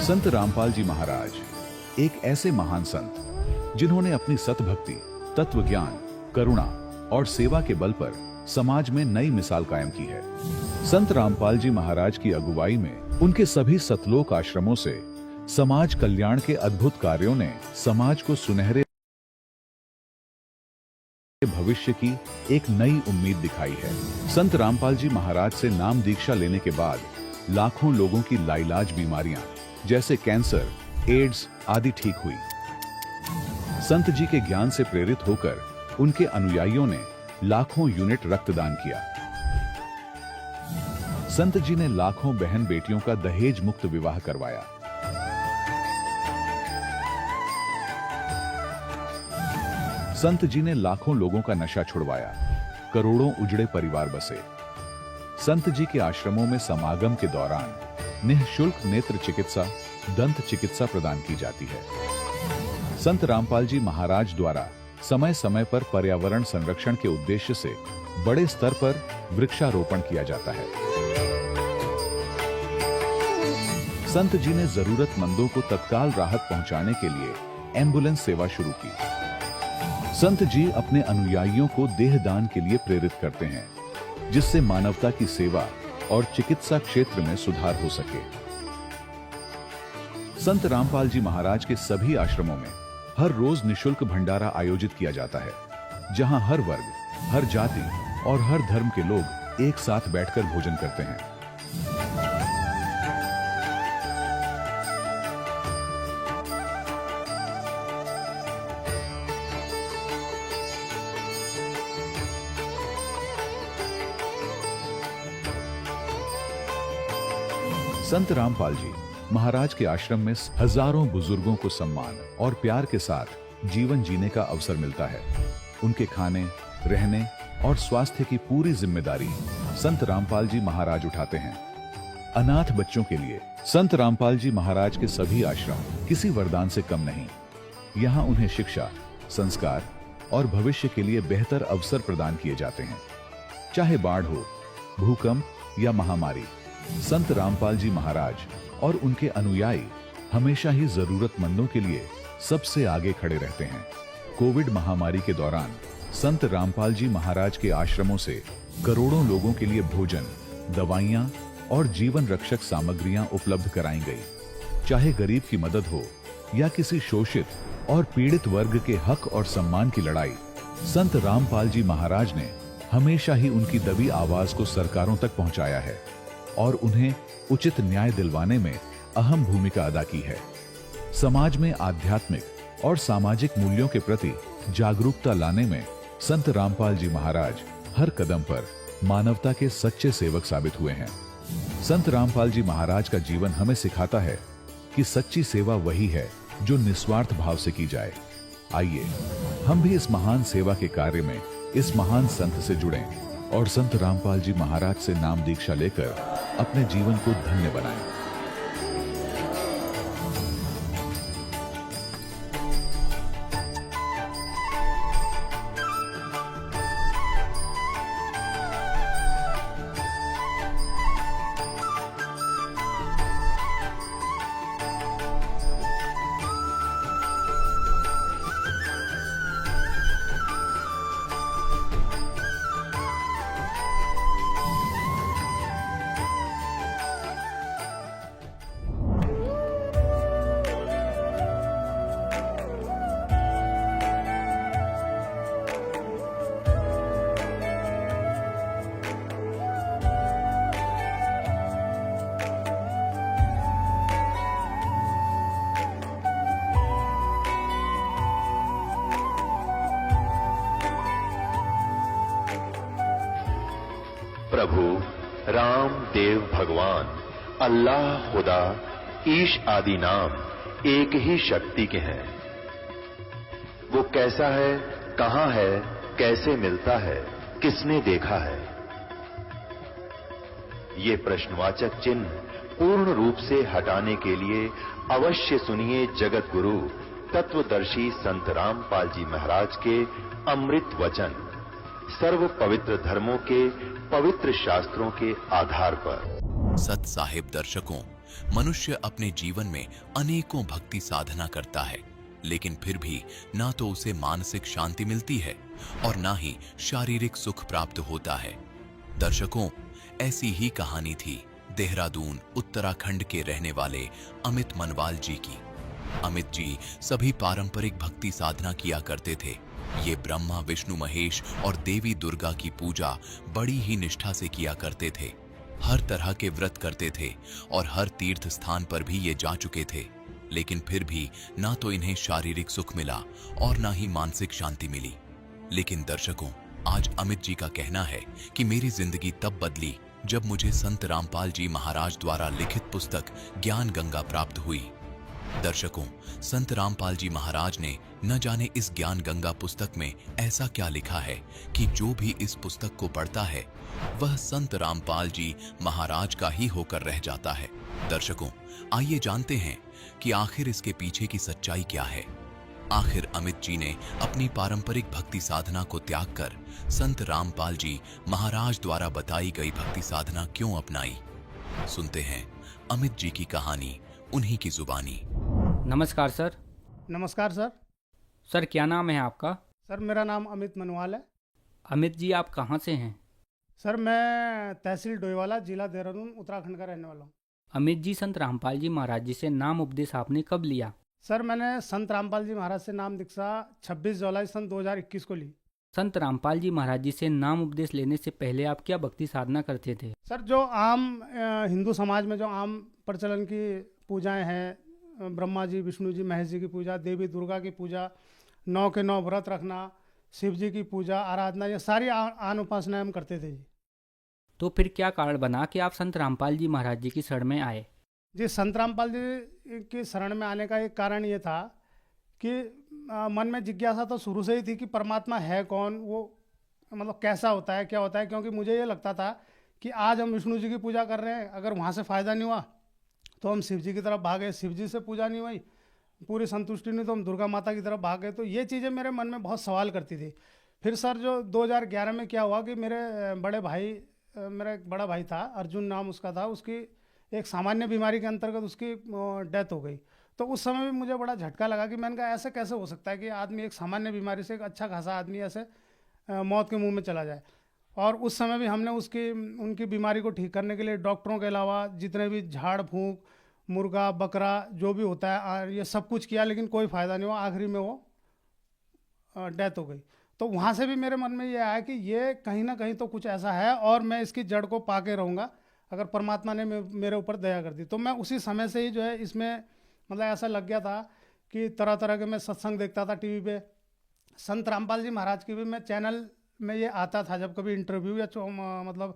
संत रामपाल जी महाराज एक ऐसे महान संत जिन्होंने अपनी सतभक्ति, तत्व ज्ञान, करुणा और सेवा के बल पर समाज में नई मिसाल कायम की है। संत रामपाल जी महाराज की अगुवाई में उनके सभी सतलोक आश्रमों से समाज कल्याण के अद्भुत कार्यों ने समाज को सुनहरे भविष्य की एक नई उम्मीद दिखाई है। संत रामपाल जी महाराज से नाम दीक्षा लेने के बाद लाखों लोगों की लाइलाज बीमारियां जैसे कैंसर, एड्स आदि ठीक हुई। संत जी के ज्ञान से प्रेरित होकर उनके अनुयायियों ने लाखों यूनिट रक्तदान किया। संत जी ने लाखों बहन बेटियों का दहेज मुक्त विवाह करवाया। संत जी ने लाखों लोगों का नशा छुड़वाया, करोड़ों उजड़े परिवार बसे। संत जी के आश्रमों में समागम के दौरान निःशुल्क नेत्र चिकित्सा, दंत चिकित्सा प्रदान की जाती है। संत रामपाल जी महाराज द्वारा समय समय पर पर्यावरण संरक्षण के उद्देश्य से बड़े स्तर पर वृक्षारोपण किया जाता है। संत जी ने जरूरतमंदों को तत्काल राहत पहुंचाने के लिए एम्बुलेंस सेवा शुरू की। संत जी अपने अनुयायियों को देहदान के लिए प्रेरित करते हैं, जिससे मानवता की सेवा और चिकित्सा क्षेत्र में सुधार हो सके। संत रामपाल जी महाराज के सभी आश्रमों में हर रोज निशुल्क भंडारा आयोजित किया जाता है, जहां हर वर्ग, हर जाति और हर धर्म के लोग एक साथ बैठकर भोजन करते हैं। संत रामपाल जी महाराज के आश्रम में हजारों बुजुर्गों को सम्मान और प्यार के साथ जीवन जीने का अवसर मिलता है। उनके खाने, रहने और स्वास्थ्य की पूरी जिम्मेदारी संत रामपाल जी महाराज उठाते हैं। अनाथ बच्चों के लिए संत रामपाल जी महाराज के सभी आश्रम किसी वरदान से कम नहीं। यहाँ उन्हें शिक्षा, संस्कार और भविष्य के लिए बेहतर अवसर प्रदान किए जाते हैं। चाहे बाढ़ हो, भूकंप या महामारी, संत रामपाल जी महाराज और उनके अनुयायी हमेशा ही जरूरतमंदों के लिए सबसे आगे खड़े रहते हैं। कोविड महामारी के दौरान संत रामपाल जी महाराज के आश्रमों से करोड़ों लोगों के लिए भोजन, दवाइयां और जीवन रक्षक सामग्रियां उपलब्ध कराई गई। चाहे गरीब की मदद हो या किसी शोषित और पीड़ित वर्ग के हक और सम्मान की लड़ाई, संत रामपाल जी महाराज ने हमेशा ही उनकी दबी आवाज को सरकारों तक पहुंचाया है और उन्हें उचित न्याय दिलवाने में अहम भूमिका अदा की है। समाज में आध्यात्मिक और सामाजिक मूल्यों के प्रति जागरूकता लाने में संत रामपाल जी महाराज हर कदम पर मानवता के सच्चे सेवक साबित हुए हैं। संत रामपाल जी महाराज का जीवन हमें सिखाता है कि सच्ची सेवा वही है जो निस्वार्थ भाव से की जाए। आइए हम भी इस महान सेवा के कार्य में इस महान संत से जुड़ें और संत रामपाल जी महाराज से नाम दीक्षा लेकर अपने जीवन को धन्य बनाएं। प्रभु राम देव भगवान अल्लाह खुदा ईश आदि नाम एक ही शक्ति के हैं। वो कैसा है, कहां है, कैसे मिलता है, किसने देखा है? ये प्रश्नवाचक चिन्ह पूर्ण रूप से हटाने के लिए अवश्य सुनिए जगत गुरु तत्वदर्शी संत रामपाल जी महाराज के अमृत वचन, सर्व पवित्र धर्मों के पवित्र शास्त्रों के आधार पर। सत साहिब दर्शकों, मनुष्य अपने जीवन में अनेकों भक्ति साधना करता है, लेकिन फिर भी ना तो उसे मानसिक शांति मिलती है और ना ही शारीरिक सुख प्राप्त होता है। दर्शकों, ऐसी ही कहानी थी देहरादून उत्तराखंड के रहने वाले अमित मनवाल जी की। अमित जी सभी पारंपरिक भक्ति साधना किया करते थे। ये ब्रह्मा विष्णु महेश और देवी दुर्गा की पूजा बड़ी ही निष्ठा से किया करते थे। हर तरह के व्रत करते थे और हर तीर्थ स्थान पर भी ये जा चुके थे, लेकिन फिर भी ना तो इन्हें शारीरिक सुख मिला और ना ही मानसिक शांति मिली। लेकिन दर्शकों, आज अमित जी का कहना है कि मेरी जिंदगी तब बदली जब मुझे संत रामपाल जी महाराज द्वारा लिखित पुस्तक ज्ञान गंगा प्राप्त हुई। दर्शकों, संत रामपाल जी महाराज ने न जाने इस ज्ञान गंगा पुस्तक में ऐसा क्या लिखा है कि जो भी इस पुस्तक को पढ़ता है वह संत रामपाल जी महाराज का ही होकर रह जाता है। दर्शकों, आइए जानते हैं कि आखिर इसके पीछे की सच्चाई क्या है। आखिर अमित जी ने अपनी पारंपरिक भक्ति साधना को त्याग कर संत रामपाल जी महाराज द्वारा बताई गई भक्ति साधना क्यों अपनाई? सुनते हैं अमित जी की कहानी उन्हीं की जुबानी। नमस्कार सर। नमस्कार सर। सर क्या नाम है आपका? सर मेरा नाम अमित मनवाल है। अमित जी आप कहाँ से हैं? सर मैं तहसील डोईवाला, जिला देहरादून, उत्तराखंड का रहने वाला हूँ। अमित जी, संत रामपाल जी महाराज जी से नाम उपदेश आपने कब लिया? सर मैंने संत रामपाल जी महाराज से नाम दीक्षा 26 जुलाई सन 2021 को ली। संत रामपाल जी महाराज जी से नाम उपदेश लेने से पहले आप क्या भक्ति साधना करते थे? सर जो आम हिंदू समाज में जो आम प्रचलन की पूजाएं हैं, ब्रह्मा जी, विष्णु जी, महेश जी की पूजा, देवी दुर्गा की पूजा, 9 के 9 व्रत रखना, शिव जी की पूजा आराधना, ये सारी आन उपासनाएं हम करते थे जी। तो फिर क्या कारण बना कि आप संत रामपाल जी महाराज जी की शरण में आए? जी, संत रामपाल जी की शरण में आने का एक कारण ये था कि मन में जिज्ञासा तो शुरू से ही थी कि परमात्मा है कौन, वो मतलब कैसा होता है, क्या होता है। क्योंकि मुझे ये लगता था कि आज हम विष्णु जी की पूजा कर रहे हैं, अगर वहाँ से फ़ायदा नहीं हुआ तो हम शिव जी की तरफ भागे, शिव जी से पूजा नहीं हुई, पूरी संतुष्टि नहीं तो हम दुर्गा माता की तरफ भागे। तो ये चीज़ें मेरे मन में बहुत सवाल करती थी। फिर सर जो 2011 में क्या हुआ कि मेरे बड़े भाई, मेरा एक बड़ा भाई था, अर्जुन नाम उसका था, उसकी एक सामान्य बीमारी के अंतर्गत उसकी डेथ हो गई। तो उस समय भी मुझे बड़ा झटका लगा कि मैंने कहा ऐसे कैसे हो सकता है कि आदमी एक सामान्य बीमारी से, एक अच्छा खासा आदमी ऐसे मौत के मुंह में चला जाए। और उस समय भी हमने उनकी बीमारी को ठीक करने के लिए डॉक्टरों के अलावा जितने भी झाड़ फूंक, मुर्गा बकरा जो भी होता है, ये सब कुछ किया, लेकिन कोई फ़ायदा नहीं हुआ। आखिरी में वो डेथ हो गई। तो वहाँ से भी मेरे मन में ये आया कि ये कहीं ना कहीं तो कुछ ऐसा है और मैं इसकी जड़ को पाके रहूँगा अगर परमात्मा ने मेरे ऊपर दया कर दी। तो मैं उसी समय से ही जो है इसमें मतलब ऐसा लग गया था कि तरह तरह के मैं सत्संग देखता था टीवी पे। संत रामपाल जी महाराज की भी मैं चैनल में ये आता था, जब कभी इंटरव्यू या मतलब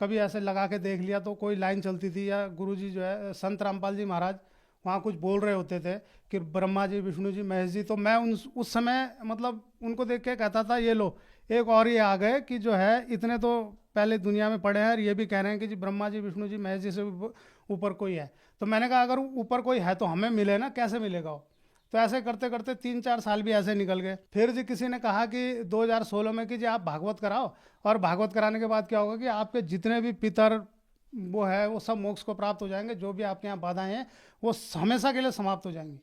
कभी ऐसे लगा के देख लिया तो कोई लाइन चलती थी, या गुरुजी जो है संत रामपाल जी महाराज वहाँ कुछ बोल रहे होते थे कि ब्रह्मा जी, विष्णु जी, महेश जी, तो मैं उस समय मतलब उनको देख के कहता था ये लो एक और ये आ गए कि जो है इतने तो पहले दुनिया में पड़े हैं और ये भी कह रहे हैं कि जी ब्रह्मा जी, विष्णु जी, महेश जी से ऊपर कोई है। तो मैंने कहा अगर ऊपर कोई है तो हमें मिले ना, कैसे मिलेगा वो। तो ऐसे करते करते 3-4 साल भी ऐसे निकल गए। फिर जी किसी ने कहा कि 2016 में कि जी आप भागवत कराओ, और भागवत कराने के बाद क्या होगा कि आपके जितने भी पितर वो है वो सब मोक्ष को प्राप्त हो जाएंगे, जो भी आपके यहाँ बाधाएं हैं वो हमेशा के लिए समाप्त हो जाएंगी।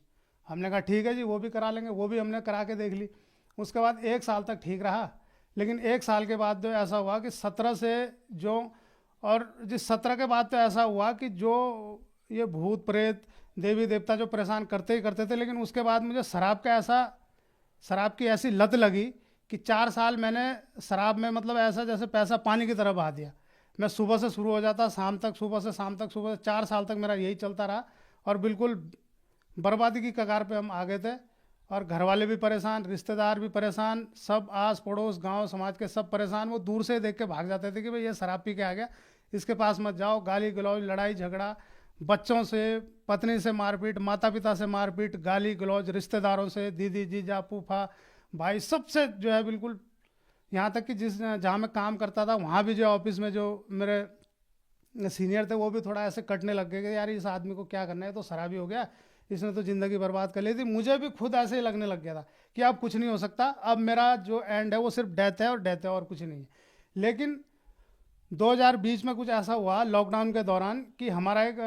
हमने कहा ठीक है जी, वो भी करा लेंगे। वो भी हमने करा के देख ली। उसके बाद 1 साल तक ठीक रहा, लेकिन 1 साल के बाद जो ऐसा हुआ कि 17 से जो, और जिस 17 के बाद तो ऐसा हुआ कि जो ये भूत प्रेत देवी देवता जो परेशान करते ही करते थे, लेकिन उसके बाद मुझे शराब की ऐसी लत लगी कि 4 साल मैंने शराब में मतलब ऐसा जैसे पैसा पानी की तरह बहा दिया। मैं सुबह से शुरू हो जाता, शाम तक, सुबह से शाम तक, सुबह से 4 साल तक मेरा यही चलता रहा और बिल्कुल बर्बादी की कगार पे हम आ गए थे। और घर वाले भी परेशान, रिश्तेदार भी परेशान, सब आस पड़ोस गांव समाज के सब परेशान। वो दूर से देख के भाग जाते थे कि भाई ये शराब पी के आ गया, इसके पास मत जाओ। गाली गलौज, लड़ाई झगड़ा, बच्चों से, पत्नी से मारपीट, माता पिता से मारपीट, गाली गलौज, रिश्तेदारों से, दीदी जीजा फूफा भाई सबसे जो है बिल्कुल। यहाँ तक कि जहाँ मैं काम करता था वहाँ भी जो ऑफिस में जो मेरे सीनियर थे वो भी थोड़ा ऐसे कटने लग गए कि यार इस आदमी को क्या करना है, तो शराबी हो गया, इसने तो ज़िंदगी बर्बाद कर ली थी। मुझे भी खुद ऐसे ही लगने लग गया था कि अब कुछ नहीं हो सकता, अब मेरा जो एंड है वो सिर्फ डेथ है और डेथ है और कुछ नहीं है। लेकिन 2020 में कुछ ऐसा हुआ लॉकडाउन के दौरान कि हमारा एक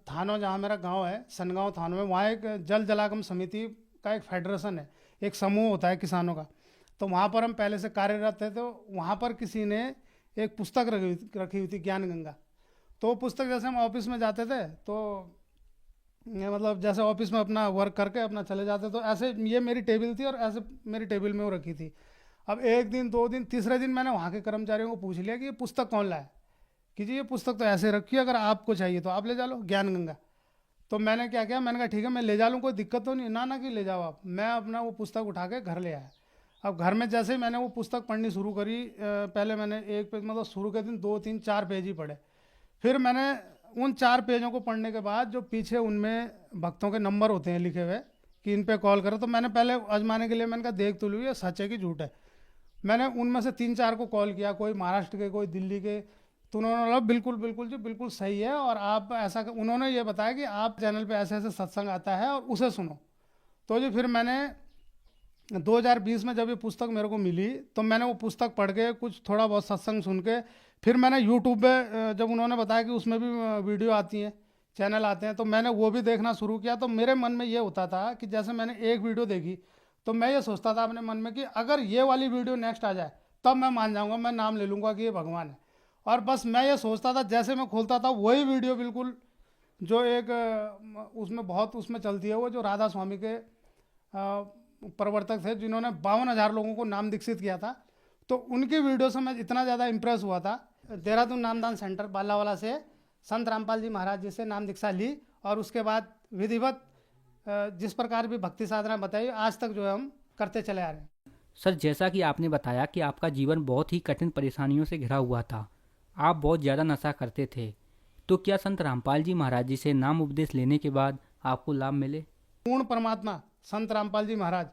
थानो, जहाँ मेरा गांव है सनगांव थानो में, वहाँ एक जल जलागम समिति का एक फेडरेशन है, एक समूह होता है किसानों का। तो वहाँ पर हम पहले से कार्यरत थे। तो वहाँ पर किसी ने एक पुस्तक रखी हुई थी, ज्ञान गंगा। तो वो पुस्तक जैसे हम ऑफिस में जाते थे तो ये मतलब जैसे ऑफिस में अपना वर्क करके अपना चले जाते, तो ऐसे ये मेरी टेबल थी और ऐसे मेरी टेबल में वो रखी थी। अब एक दिन, दो दिन, तीसरे दिन मैंने वहाँ के कर्मचारियों को पूछ लिया कि ये पुस्तक कौन लाया, कि जी ये पुस्तक तो ऐसे रखी है, अगर आपको चाहिए तो आप ले जा लो, ज्ञान गंगा। तो मैंने क्या किया, मैंने कहा ठीक है मैं ले जा लूँ, कोई दिक्कत तो नहीं। ना कि ले जाओ आप। मैं अपना वो पुस्तक उठा के घर ले आया। अब घर में जैसे ही मैंने वो पुस्तक पढ़नी शुरू करी, पहले मैंने एक पेज, मतलब शुरू के दिन 2, 3, 4 पेज ही पढ़े। फिर मैंने उन 4 पेजों को पढ़ने के बाद जो पीछे उनमें भक्तों के नंबर होते हैं लिखे हुए कि इन पे कॉल करो, तो मैंने पहले आजमाने के लिए मैंने कहा देख तो लूँ ये सच है कि झूठ है। मैंने उनमें से 3-4 को कॉल किया, कोई महाराष्ट्र के, कोई दिल्ली के। तो उन्होंने बोला बिल्कुल बिल्कुल जी, बिल्कुल सही है, और आप ऐसा उन्होंने ये बताया कि आप चैनल पे ऐसे ऐसे सत्संग आता है और उसे सुनो। तो जी फिर मैंने 2020 में जब ये पुस्तक मेरे को मिली तो मैंने वो पुस्तक पढ़ के कुछ थोड़ा बहुत सत्संग सुन के, फिर मैंने यूट्यूब पे जब उन्होंने बताया कि उसमें भी वीडियो आती हैं, चैनल आते हैं, तो मैंने वो भी देखना शुरू किया। तो मेरे मन में ये होता था कि जैसे मैंने एक वीडियो देखी तो मैं ये सोचता था अपने मन में कि अगर ये वाली वीडियो नेक्स्ट आ जाए तब मैं मान जाऊँगा, मैं नाम ले लूँगा कि ये भगवान है। और बस मैं ये सोचता था, जैसे मैं खोलता था वही वीडियो बिल्कुल जो एक उसमें बहुत उसमें चलती है, वो जो राधा स्वामी के प्रवर्तक थे जिन्होंने 52,000 लोगों को नाम दीक्षित किया था, तो उनकी वीडियो से मैं इतना ज़्यादा इम्प्रेस हुआ था। देहरादून नामदान सेंटर बालावाला से संत रामपाल जी महाराज जी से नाम दीक्षा ली, और उसके बाद विधिवत जिस प्रकार भी भक्ति साधना बताई आज तक जो है हम करते चले आ रहे हैं। सर, जैसा कि आपने बताया कि आपका जीवन बहुत ही कठिन परेशानियों से घिरा हुआ था, आप बहुत ज़्यादा नशा करते थे, तो क्या संत रामपाल जी महाराज जी से नाम उपदेश लेने के बाद आपको लाभ मिले? पूर्ण परमात्मा संत रामपाल जी महाराज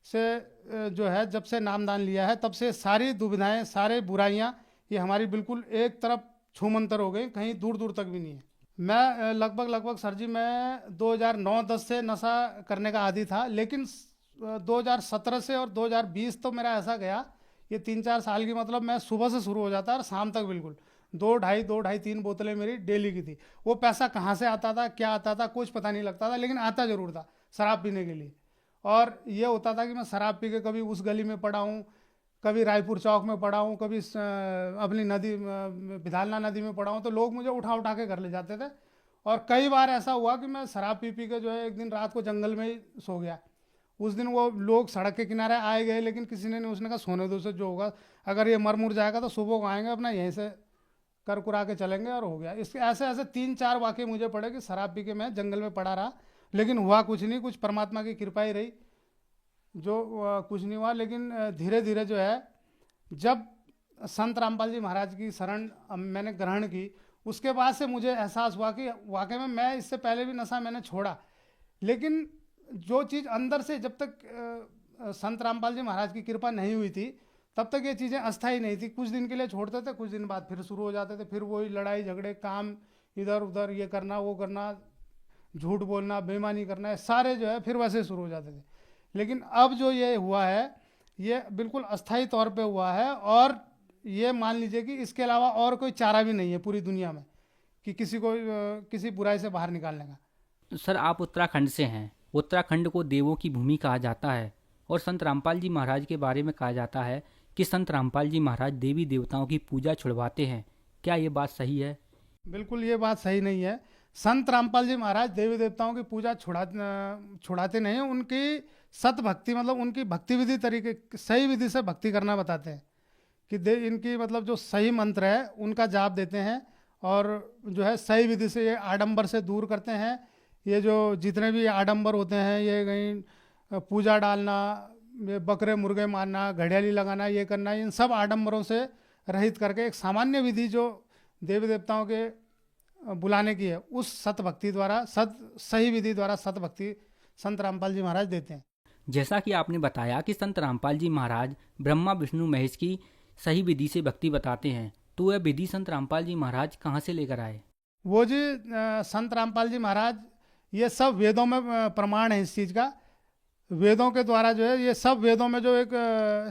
से जो है जब से नामदान लिया है तब से सारी दुविधाएं, सारे बुराइयां ये हमारी बिल्कुल एक तरफ छूमंतर हो गई, कहीं दूर दूर तक भी नहीं है। मैं लगभग सर जी मैं 2009-10 से नशा करने का आदी था, लेकिन 2017 से और 2020 तो मेरा ऐसा गया, ये 3-4 साल की, मतलब मैं सुबह से शुरू हो जाता और शाम तक बिल्कुल 2-2.5 बोतलें मेरी डेली की थी। वो पैसा कहाँ से आता था, क्या आता था, कुछ पता नहीं लगता था, लेकिन आता जरूर था शराब पीने के लिए। और ये होता था कि मैं शराब पी के कभी उस गली में पड़ा हूँ, कभी रायपुर चौक में पड़ा हूँ, कभी अपनी नदी विधालना नदी में पड़ा हूँ, तो लोग मुझे उठा उठा के घर ले जाते थे। और कई बार ऐसा हुआ कि मैं शराब पी के जो है एक दिन रात को जंगल में ही सो गया। उस दिन वो लोग सड़क के किनारे आए गए, लेकिन किसी ने नहीं, उसने कहा सोने दो से जो होगा, अगर ये मर मुर जाएगा तो सुबह को आएंगे, अपना यहीं से कर कुरा के चलेंगे, और हो गया। इसके ऐसे ऐसे 3-4 वाक़े मुझे पड़े कि शराब पी के मैं जंगल में पड़ा रहा, लेकिन हुआ कुछ नहीं, कुछ परमात्मा की कृपा ही रही, जो कुछ नहीं हुआ। लेकिन धीरे धीरे जो है जब संत रामपाल जी महाराज की शरण मैंने ग्रहण की, उसके बाद से मुझे एहसास हुआ कि वाकई में मैं इससे पहले भी नशा मैंने छोड़ा, लेकिन जो चीज़ अंदर से जब तक संत रामपाल जी महाराज की कृपा नहीं हुई थी तब तक ये चीज़ें अस्थायी नहीं थी। कुछ दिन के लिए छोड़ते थे, कुछ दिन बाद फिर शुरू हो जाते थे, फिर वही लड़ाई झगड़े, काम इधर उधर, ये करना वो करना, झूठ बोलना, बेईमानी करना, सारे जो है फिर वैसे शुरू हो जाते थे। लेकिन अब जो ये हुआ है ये बिल्कुल अस्थायी तौर पे हुआ है, और ये मान लीजिए कि इसके अलावा और कोई चारा भी नहीं है पूरी दुनिया में कि किसी को किसी बुराई से बाहर निकालने का। सर, आप उत्तराखंड से हैं। उत्तराखंड को देवों की भूमि कहा जाता है, और संत रामपाल जी महाराज के बारे में कहा जाता है कि संत रामपाल जी महाराज देवी देवताओं की पूजा छुड़वाते हैं। क्या ये बात सही है? बिल्कुल ये बात सही नहीं है। संत रामपाल जी महाराज देवी देवताओं की पूजा छुड़ाते नहीं, उनकी सत भक्ति, मतलब उनकी भक्ति विधि तरीके, सही विधि से भक्ति करना बताते हैं कि इनकी मतलब जो सही मंत्र है उनका जाप देते हैं, और जो है सही विधि से ये आडंबर से दूर करते हैं। ये जो जितने भी आडंबर होते हैं, ये कहीं पूजा डालना, ये बकरे मुर्गे मारना, घड़ियाली लगाना, ये करना, इन सब आडंबरों से रहित करके एक सामान्य विधि जो देवी देवताओं के बुलाने की है, उस सत भक्ति द्वारा, सही विधि द्वारा सत भक्ति संत रामपाल जी महाराज देते हैं। जैसा कि आपने बताया कि संत रामपाल जी महाराज ब्रह्मा विष्णु महेश की सही विधि से भक्ति बताते हैं, तो वह विधि संत रामपाल जी महाराज कहाँ से लेकर आए? वो जी संत रामपाल जी महाराज, ये सब वेदों में प्रमाण है इस चीज़ का। वेदों के द्वारा जो है, ये सब वेदों में जो एक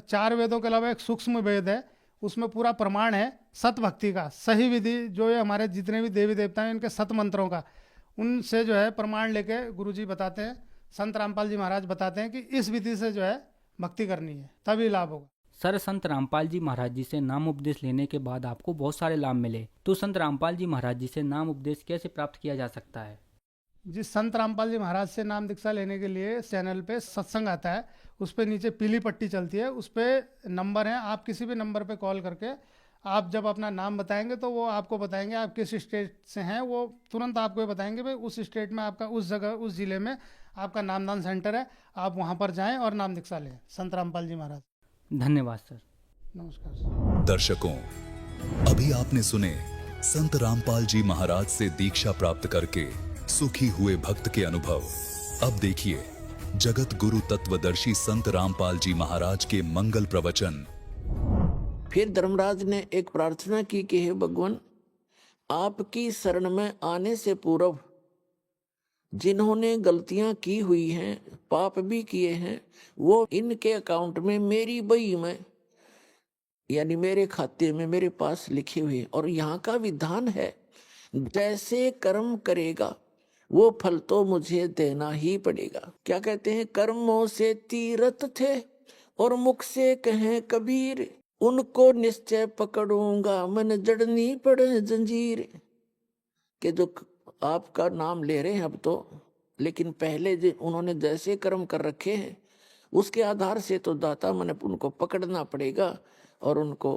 4 वेदों के अलावा एक सूक्ष्म वेद है, उसमें पूरा प्रमाण है सत भक्ति का, सही विधि जो ये हमारे जितने भी देवी देवता हैं इनके सत मंत्रों का, उनसे जो है प्रमाण लेके गुरुजी बताते हैं, संत रामपाल जी महाराज बताते हैं कि इस विधि से जो है भक्ति करनी है, तभी लाभ होगा। सर, संत रामपाल जी महाराज जी से नाम उपदेश लेने के बाद आपको बहुत सारे लाभ मिले, तो संत रामपाल जी महाराज जी से नाम उपदेश कैसे प्राप्त किया जा सकता है? जिस संत रामपाल जी महाराज से नाम दीक्षा लेने के लिए चैनल पे सत्संग आता है, उस पे नीचे पीली पट्टी चलती है, उस पे नंबर है, आप किसी भी नंबर पे कॉल करके आप जब अपना नाम बताएंगे तो वो आपको बताएंगे आप किस स्टेट से हैं, वो तुरंत आपको ये बताएंगे भाई उस स्टेट में आपका, उस जगह, उस जिले में आपका नामदान सेंटर है, आप वहाँ पर जाएँ और नाम दीक्षा लें संत रामपाल जी महाराज। धन्यवाद सर। नमस्कार सर। दर्शकों, अभी आपने सुने संत रामपाल जी महाराज से दीक्षा प्राप्त करके सुखी हुए भक्त के अनुभव। अब देखिए जगत गुरु तत्वदर्शी संत रामपाल जी महाराज के मंगल प्रवचन। फिर धर्मराज ने एक प्रार्थना की कि हे भगवान, आपकी शरण में आने से पूर्व जिन्होंने गलतियां की हुई हैं, पाप भी किए हैं, वो इनके अकाउंट में, मेरी बही में, यानी मेरे खाते में मेरे पास लिखी हुई। और यहाँ का विधान है, जैसे कर्म करेगा वो फल तो मुझे देना ही पड़ेगा। क्या कहते हैं, कर्मों से तीरथ थे और मुख से कहें कबीर, उनको निश्चय पकड़ूंगा मन जड़नी पड़े जंजीर। के जो आपका नाम ले रहे हैं अब तो, लेकिन पहले जो उन्होंने जैसे कर्म कर रखे हैं उसके आधार से तो दाता मन उनको पकड़ना पड़ेगा और उनको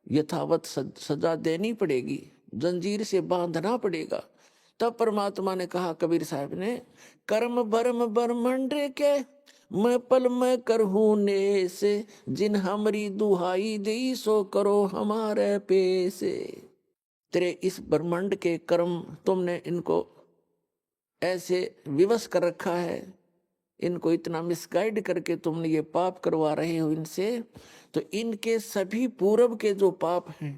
यथावत सजा देनी पड़ेगी, जंजीर से बांधना पड़ेगा। तब परमात्मा ने कहा, कबीर साहब ने, कर्म भरम ब्रह्मंड के मैं पल में करहूं ने से, जिन हमारी दुहाई दी सो करो हमारे पेसे। तेरे इस ब्रह्मांड के कर्म तुमने इनको ऐसे विवश कर रखा है, इनको इतना मिसगाइड करके तुमने ये पाप करवा रहे हो इनसे, तो इनके सभी पूर्व के जो पाप हैं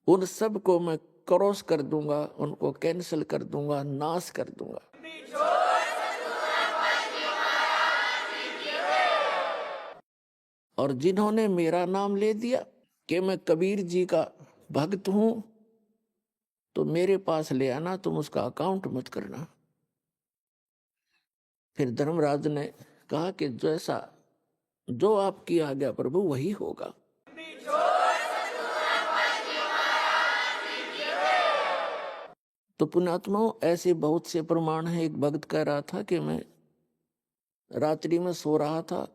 उन सब को मैं क्रॉस कर दूंगा, उनको कैंसिल कर दूंगा, नाश कर दूंगा। और जिन्होंने मेरा नाम ले दिया कि मैं कबीर जी का भक्त हूं, तो मेरे पास ले आना, तुम उसका अकाउंट मत करना। फिर धर्मराज ने कहा कि जैसा जो आपकी आज्ञा प्रभु वही होगा। तो पुण्यात्माओं, ऐसे बहुत से प्रमाण हैं। एक भक्त कह रहा था कि मैं रात्रि में सो रहा था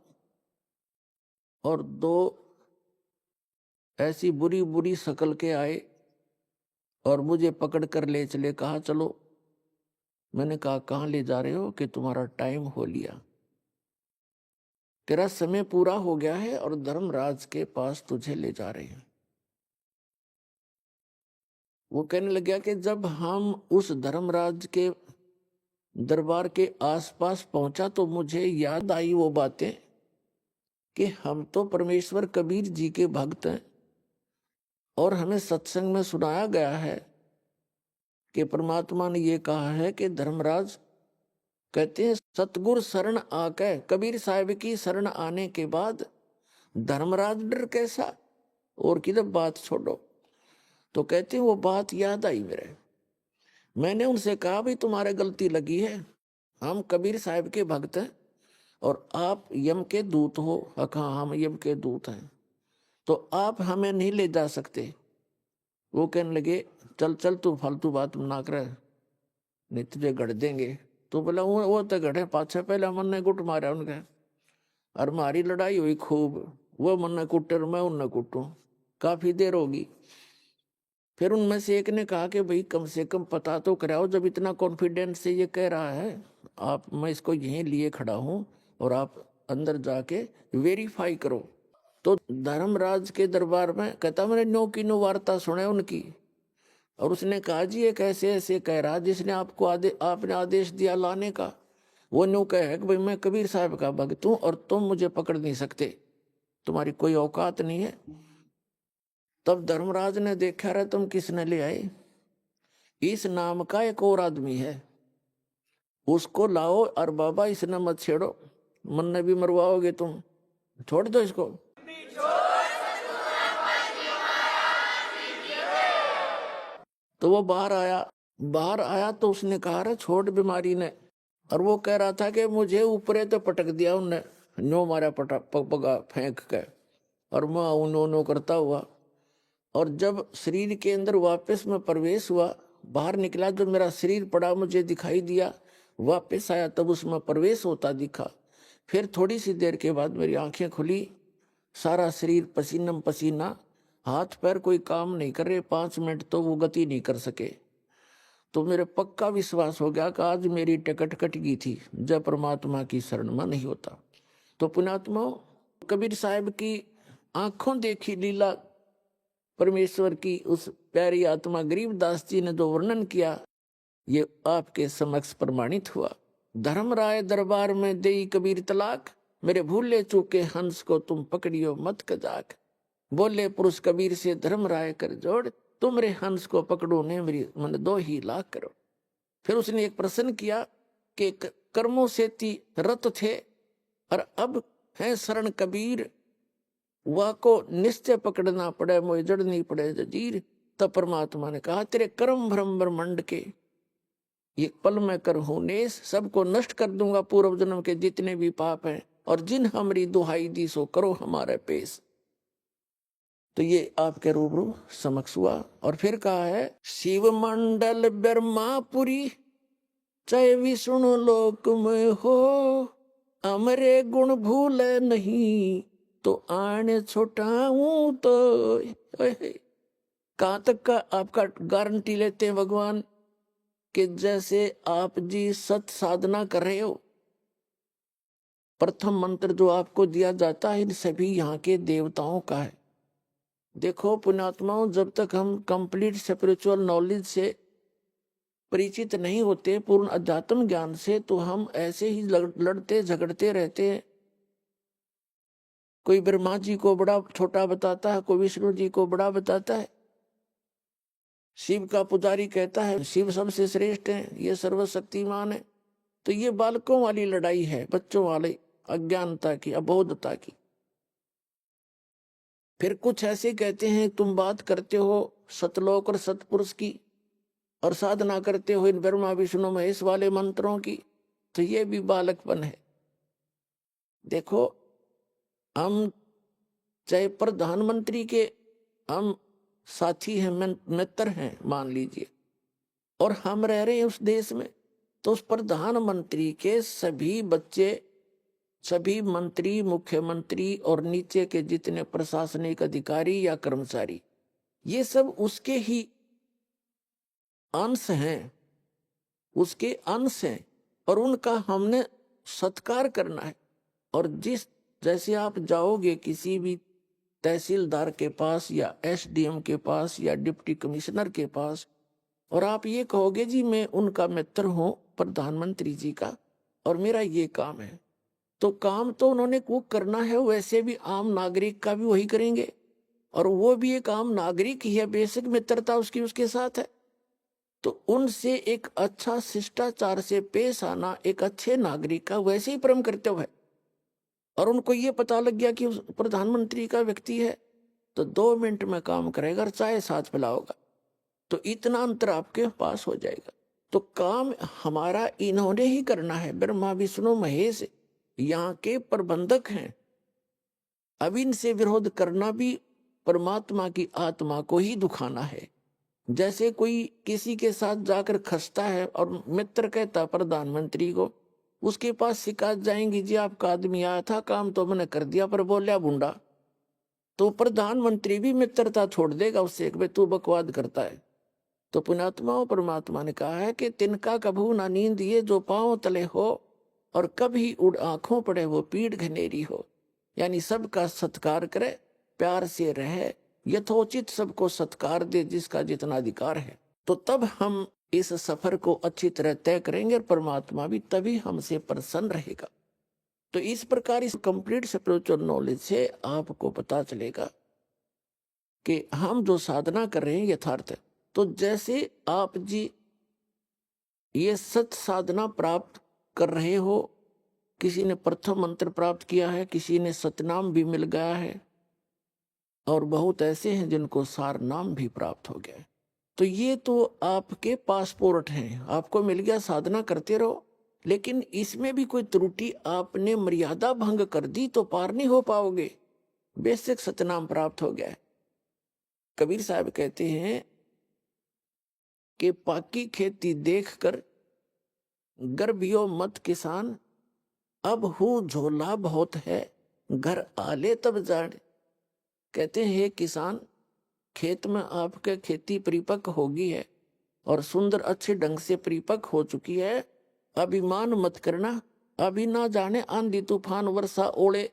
और दो ऐसी बुरी बुरी शक्ल के आए और मुझे पकड़ कर ले चले, कहा चलो। मैंने कहा कहाँ ले जा रहे हो? कि तुम्हारा टाइम हो लिया, तेरा समय पूरा हो गया है और धर्मराज के पास तुझे ले जा रहे हैं। वो कहने लग गया कि जब हम उस धर्मराज के दरबार के आसपास पहुंचा तो मुझे याद आई वो बातें कि हम तो परमेश्वर कबीर जी के भक्त हैं और हमें सत्संग में सुनाया गया है कि परमात्मा ने ये कहा है कि धर्मराज कहते हैं सतगुर शरण आके, कबीर साहब की शरण आने के बाद धर्मराज डर कैसा, और किधर बात छोड़ो। तो कहते हैं वो बात याद आई मेरे। मैंने उनसे कहा भाई तुम्हारे गलती लगी है, हम कबीर साहब के भक्त हैं और आप यम के दूत हो। हाँ, हम यम के दूत हैं, तो आप हमें नहीं ले जा सकते। वो कहने लगे चल चल तू फालतू बात ना कर, नहीं तुझे गढ़ देंगे। तो बोला वो तो गढ़े पाछे, पहले मन ने गुट मारा उनके और हमारी लड़ाई हुई खूब। वो मन ने कुटे और मैं उनने कुटूं, काफी देर होगी। फिर उनमें से एक ने कहा कि भाई कम से कम पता तो कराओ, जब इतना कॉन्फिडेंस से ये कह रहा है आप, मैं इसको यहीं लिए खड़ा हूं और आप अंदर जाके वेरीफाई करो। तो धर्मराज के दरबार में कहता मैंने नो की नो वार्ता सुने उनकी, और उसने कहा जी ये कैसे ऐसे कह रहा जिसने आपको आपने आदेश दिया लाने का। वो न्यू कहे कि भाई मैं कबीर साहब का भक्त हूं और तुम मुझे पकड़ नहीं सकते, तुम्हारी कोई औकात नहीं है। तब धर्मराज ने देखा रहा तुम किसने ले आए, इस नाम का एक और आदमी है, उसको लाओ और बाबा इसने मत छेड़ो, मन ने भी मरवाओगे तुम, छोड़ दो इसको। तो वो बाहर आया तो उसने कहा रे छोड़ बीमारी ने, और वो कह रहा था कि मुझे ऊपरे तो पटक दिया उनने, नो मारा पगा फेंक के, और मैं उन्होंने करता हुआ। और जब शरीर के अंदर वापस में प्रवेश हुआ, बाहर निकला, जो मेरा शरीर पड़ा मुझे दिखाई दिया, वापस आया तब उसमें प्रवेश होता दिखा। फिर थोड़ी सी देर के बाद मेरी आंखें खुली, सारा शरीर पसीनम पसीना, हाथ पैर कोई काम नहीं कर रहे, 5 मिनट तो वो गति नहीं कर सके। तो मेरे पक्का विश्वास हो गया कि आज मेरी टिकट कट गई थी, जब परमात्मा की शरण में नहीं होता। तो पुण्यात्मा, कबीर साहब की आंखों देखी लीला परमेश्वर की उस प्यारी आत्मा गरीबदास जी ने जो वर्णन किया, ये आपके समक्ष प्रमाणित हुआ। धर्मराय दरबार में देई कबीर तलाक, मेरे भूले चूके हंस को तुम पकड़ियो मत कजाक। बोले पुरुष कबीर से धर्मराय कर जोड़, तुमरे हंस को पकड़ो ने मेरी मन 2 ही लाख करो। फिर उसने एक प्रश्न किया कि कर्मों से ती रत थे और अब है शरण कबीर, वह को निश्चय पकड़ना पड़े, मोए जड़नी पड़े जजीर। तब परमात्मा ने कहा तेरे कर्म भ्रम ब्रह्मंड के एक पल में कर हूं नेस, सबको नष्ट कर दूंगा पूर्व जन्म के जितने भी पाप हैं, और जिन हमारी दुहाई दी सो करो हमारे पेश। तो ये आपके रूबरू समक्ष हुआ। और फिर कहा है शिव मंडल ब्रह्मापुरी, चाहे विष्णु लोक में हो, अमरे गुण भूले नहीं, तो आने छोटाऊं तो। कहां तक का आपका गारंटी लेते हैं भगवान कि जैसे आप जी सत साधना कर रहे हो, प्रथम मंत्र जो आपको दिया जाता है इन सभी यहाँ के देवताओं का है। देखो पुण्यात्माओं, जब तक हम कंप्लीट स्पिरिचुअल नॉलेज से परिचित नहीं होते, पूर्ण अध्यात्म ज्ञान से, तो हम ऐसे ही लड़ते झगड़ते रहते हैं। कोई ब्रह्मा जी को बड़ा छोटा बताता है, कोई विष्णु जी को बड़ा बताता है। शिव का पुजारी कहता है शिव सबसे श्रेष्ठ है, ये सर्वशक्तिमान है। तो ये बालकों वाली लड़ाई है, बच्चों वाली अज्ञानता की, अबोधता की। फिर कुछ ऐसे कहते हैं तुम बात करते हो सतलोक और सतपुरुष की, और साधना करते हो इन ब्रह्मा विष्णु महेश वाले मंत्रों की, तो ये भी बालकपन है। देखो, हम चाहे प्रधानमंत्री के हम साथी हैं, मित्र हैं मान लीजिए, और हम रह रहे हैं उस देश में, तो उस प्रधानमंत्री के सभी बच्चे, सभी मंत्री, मुख्यमंत्री और नीचे के जितने प्रशासनिक अधिकारी या कर्मचारी, ये सब उसके ही अंश हैं, उसके अंश हैं, और उनका हमने सत्कार करना है। और जैसे आप जाओगे किसी भी तहसीलदार के पास या एसडीएम के पास या डिप्टी कमिश्नर के पास, और आप ये कहोगे जी मैं उनका मित्र हूं प्रधानमंत्री जी का और मेरा ये काम है, तो काम तो उन्होंने वो करना है, वैसे भी आम नागरिक का भी वही करेंगे, और वो भी एक आम नागरिक ही है, बेसिक मित्रता उसकी उसके साथ है। तो उनसे एक अच्छा शिष्टाचार से पेश आना एक अच्छे नागरिक का वैसे ही परम कर्तव्य है। और उनको ये पता लग गया कि प्रधानमंत्री का व्यक्ति है, तो 2 मिनट में काम करेगा और चाय साथ पिलाओगा, तो इतना अंतर आपके पास हो जाएगा। तो काम हमारा इन्होंने ही करना है, ब्रह्मा विष्णु महेश यहाँ के प्रबंधक हैं। अब इनसे विरोध करना भी परमात्मा की आत्मा को ही दुखाना है। जैसे कोई किसी के साथ जाकर खसता है और मित्र कहता प्रधानमंत्री को, उसके पास शिकायत जाएंगी जी आपका आदमी आया था, काम तो मैंने कर दिया पर बोलिया बुंडा, तो प्रधानमंत्री भी मित्रता छोड़ देगा उससे, एक तू बकवाद करता है। तो पुण्यात्माओं, परमात्मा ने कहा है कि तिनका कभू ना नींद ये जो पांव तले हो, और कभी उड़ आंखों पड़े वो पीठ घनेरी हो। यानी सबका सत्कार करे, प्यार से रहे, यथोचित सबको सत्कार दे जिसका जितना अधिकार है। तो तब हम इस सफर को अच्छी तरह तय करेंगे और परमात्मा भी तभी हमसे प्रसन्न रहेगा। तो इस प्रकार इस कंप्लीट स्पिरिचुअल नॉलेज से आपको पता चलेगा कि हम जो साधना कर रहे हैं यथार्थ है। तो जैसे आप जी ये सत साधना प्राप्त कर रहे हो, किसी ने प्रथम मंत्र प्राप्त किया है, किसी ने सतनाम भी मिल गया है, और बहुत ऐसे हैं जिनको सार नाम भी प्राप्त हो गया है। तो ये तो आपके पासपोर्ट हैं, आपको मिल गया, साधना करते रहो। लेकिन इसमें भी कोई त्रुटि, आपने मर्यादा भंग कर दी तो पार नहीं हो पाओगे। बेशक सतनाम प्राप्त हो गया है। कबीर साहब कहते हैं कि पाकी खेती देखकर गर्भियो मत किसान, अब हूँ झोला बहुत है, घर आले तब जान। कहते हैं किसान, खेत में आपके खेती परिपक्व होगी है और सुंदर अच्छे ढंग से परिपक्व हो चुकी है। अभिमान मत करना, अभी ना जाने आंधी तूफान वर्षा ओले,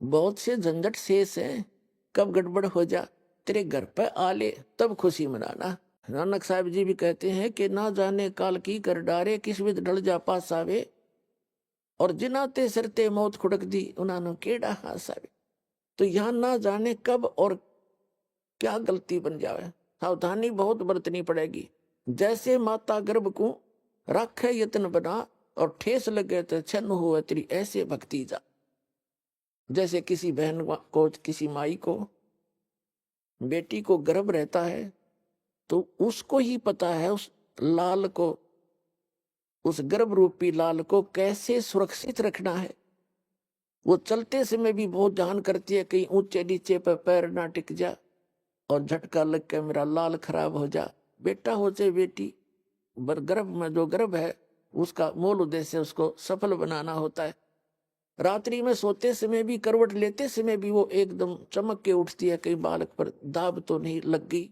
बहुत से झंझट शेष हैं, कब गड़बड़ हो जा तेरे घर पे आले तब खुशी मनाना। नानक साहब जी भी कहते हैं कि ना जाने काल की कर डारे, किस विध डल जा पास आवे, और जिनाते सरते मौत खुड़क दी, उन्होंने केड़ा हास आवे। तो यहाँ ना जाने कब और क्या गलती बन जावे, सावधानी बहुत बरतनी पड़ेगी। जैसे माता गर्भ को राखे यत्न बना, और ठेस लगे तो छन्न हुए तेरी ऐसे भक्ति जा। जैसे किसी बहन को, किसी माई को, बेटी को गर्भ रहता है तो उसको ही पता है उस लाल को, उस गर्भ रूपी लाल को कैसे सुरक्षित रखना है। वो चलते समय भी बहुत ध्यान करती है, कहीं ऊंचे नीचे पर पैर ना टिक जा और झटका लग के मेरा लाल खराब हो जा। बेटा हो चाहे बेटी, गर्भ में जो गर्भ है उसका मूल उद्देश्य उसको सफल बनाना होता है। रात्रि में सोते समय भी, करवट लेते समय भी वो एकदम चमक के उठती है, कहीं बालक पर दाब तो नहीं लग गई,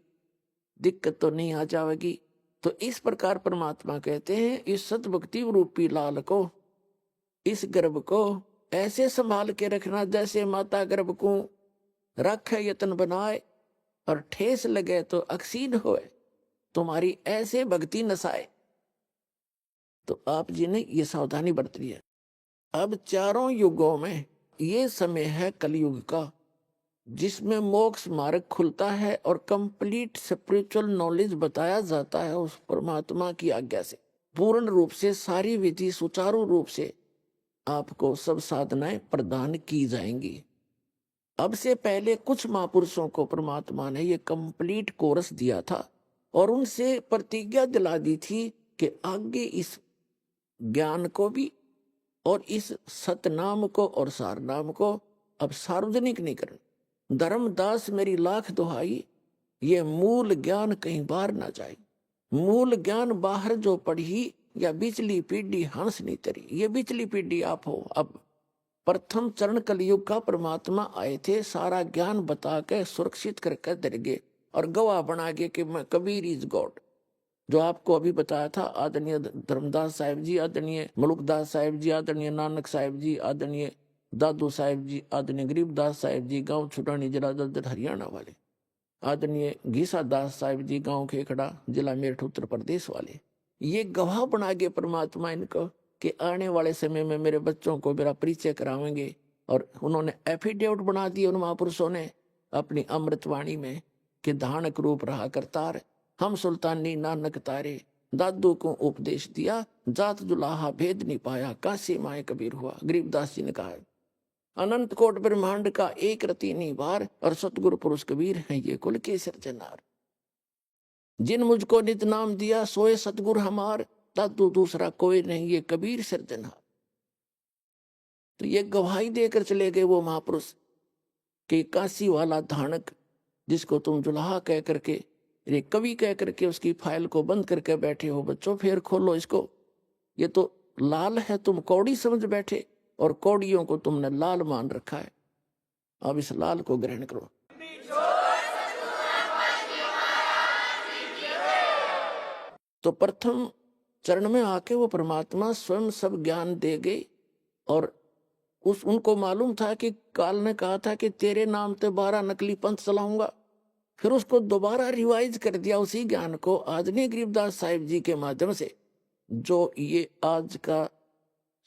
दिक्कत तो नहीं आ जाएगी। तो इस प्रकार परमात्मा कहते हैं इस सतभक्ति रूपी लाल को, इस गर्भ को ऐसे संभाल के रखना जैसे माता गर्भ को रखे यत्न बनाए, और ठेस लगे तो अक्सीन होए, तुम्हारी ऐसे भक्ति नसाए। तो आप जी ने ये सावधानी बरतनी है। अब चारों युगों में ये समय है कलयुग का, जिसमें मोक्ष मार्ग खुलता है और कंप्लीट स्पिरिचुअल नॉलेज बताया जाता है उस परमात्मा की आज्ञा से। पूर्ण रूप से सारी विधि सुचारू रूप से आपको सब साधनाएं प्रदान की जाएंगी। अब से पहले कुछ महापुरुषों को परमात्मा ने ये कंप्लीट कोर्स दिया था और उनसे प्रतिज्ञा दिला दी थी कि आगे इस ज्ञान को भी और इस सतनाम को और सारनाम को अब सार्वजनिक नहीं करना। धर्मदास मेरी लाख दुहाई, ये मूल ज्ञान कहीं बाहर ना जाए। मूल ज्ञान बाहर जो पढ़ी या बिचली पीढ़ी हंस नहीं तरी, ये बिचली पीढ़ी आप हो। अब प्रथम चरण कलयुग का परमात्मा आए थे, सारा ज्ञान बता के सुरक्षित करके दर गए और गवाह बना गए कि मैं कबीर इज गॉड। जो आपको अभी बताया था, आदरणीय धर्मदास साहिब जी, आदरणीय मलुकदास साहिब जी, आदरणीय नानक साहिब जी, आदरणीय दादू साहिब जी, आदरणीय गरीबदास साहिब जी गांव छुटानी जिला ददर हरियाणा वाले, आदरणीय घीसा दास साहिब जी गांव खेखड़ा जिला मेरठ उत्तर प्रदेश वाले, ये गवाह बना गए परमात्मा इनको कि आने वाले समय में मेरे बच्चों को मेरा परिचय करावेंगे। और उन्होंने एफिडेविट बना दिए उन महापुरुषों ने अपनी अमृतवाणी में कि धानक रूप रहा करतार, हम सुल्तानी नानक तारे, दादू को उपदेश दिया, जात जुलाहा भेद नहीं पाया, काशी माए कबीर हुआ। गरीबदास जी ने कहा है अनंत कोट ब्रह्मांड का एक रति निवार, और सतगुरु पुरुष कबीर हैं ये कुल के सिरजनार। जिन मुझको नित नाम दिया सोए सतगुरु हमार, दादू दूसरा कोई नहीं ये कबीर सिरजनार। तो ये गवाही देकर चले गए वो महापुरुष कि काशी वाला धानक जिसको तुम जुलाहा कह करके, ये कवि कह करके उसकी फाइल को बंद करके बैठे हो, बच्चों फिर खोलो इसको, ये तो लाल है, तुम कौड़ी समझ बैठे और कौड़ियों को तुमने लाल मान रखा है। अब इस लाल को ग्रहण करो। तो प्रथम चरण में आके वो परमात्मा स्वयं सब ज्ञान दे गए और उनको मालूम था कि काल ने कहा था कि तेरे नाम पे 12 नकली पंथ चलाऊंगा। फिर उसको दोबारा रिवाइज कर दिया उसी ज्ञान को आदरणीय गरीबदास साहिब जी के माध्यम से। जो ये आज का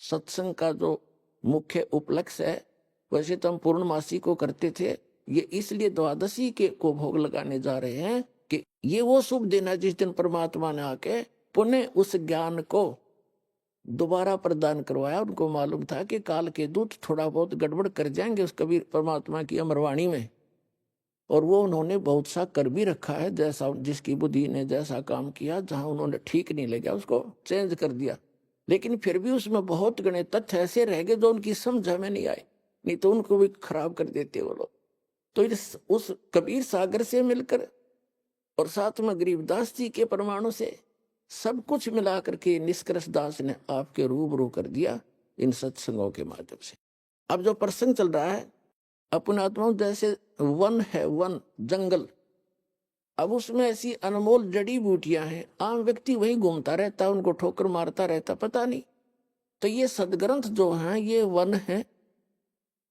सत्संग का जो मुख्य उपलक्ष्य है, वैसे तो हम पूर्णमासी को करते थे, ये इसलिए द्वादशी के को भोग लगाने जा रहे हैं कि ये वो शुभ दिन है जिस दिन परमात्मा ने आके पुनः उस ज्ञान को दोबारा प्रदान करवाया। उनको मालूम था कि काल के दूत थोड़ा बहुत गड़बड़ कर जाएंगे उस कबीर परमात्मा की अमरवाणी में, और वो उन्होंने बहुत सा कर भी रखा है, जैसा जिसकी बुद्धि ने जैसा काम किया, जहां उन्होंने ठीक नहीं लगा उसको चेंज कर दिया। लेकिन फिर भी उसमें बहुत गणे तथ्य ऐसे रह गए जो उनकी समझ में नहीं आए, नहीं तो उनको भी खराब कर देते वो लोग। तो उस कबीर सागर से मिलकर और साथ में गरीबदास जी के प्रमाणों से सब कुछ मिला करके निष्कर्ष दास ने आपके रूबरू कर दिया इन सत्संगों के माध्यम से। अब जो प्रसंग चल रहा है अपने आत्माओं, जैसे वन है, वन जंगल, अब उसमें ऐसी अनमोल जड़ी बूटियां हैं, आम व्यक्ति वही घूमता रहता, उनको ठोकर मारता रहता, पता नहीं। तो ये सदग्रंथ जो हैं ये वन है,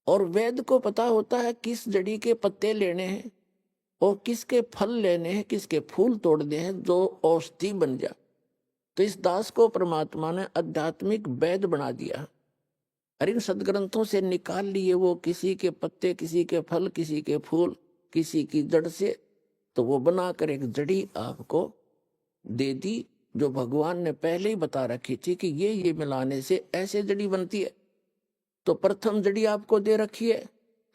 और वेद को पता होता है किस जड़ी के पत्ते लेने हैं और किसके फल लेने हैं, किसके फूल तोड़ने हैं जो औषधि बन जा। तो इस दास को परमात्मा ने आध्यात्मिक वैद बना दिया, और इन सदग्रंथों से निकाल लिए वो किसी के पत्ते, किसी के फल, किसी के फूल, किसी की जड़ से, तो वो बनाकर एक जड़ी आपको दे दी, जो भगवान ने पहले ही बता रखी थी कि ये मिलाने से ऐसे जड़ी बनती है। तो प्रथम जड़ी आपको दे रखी है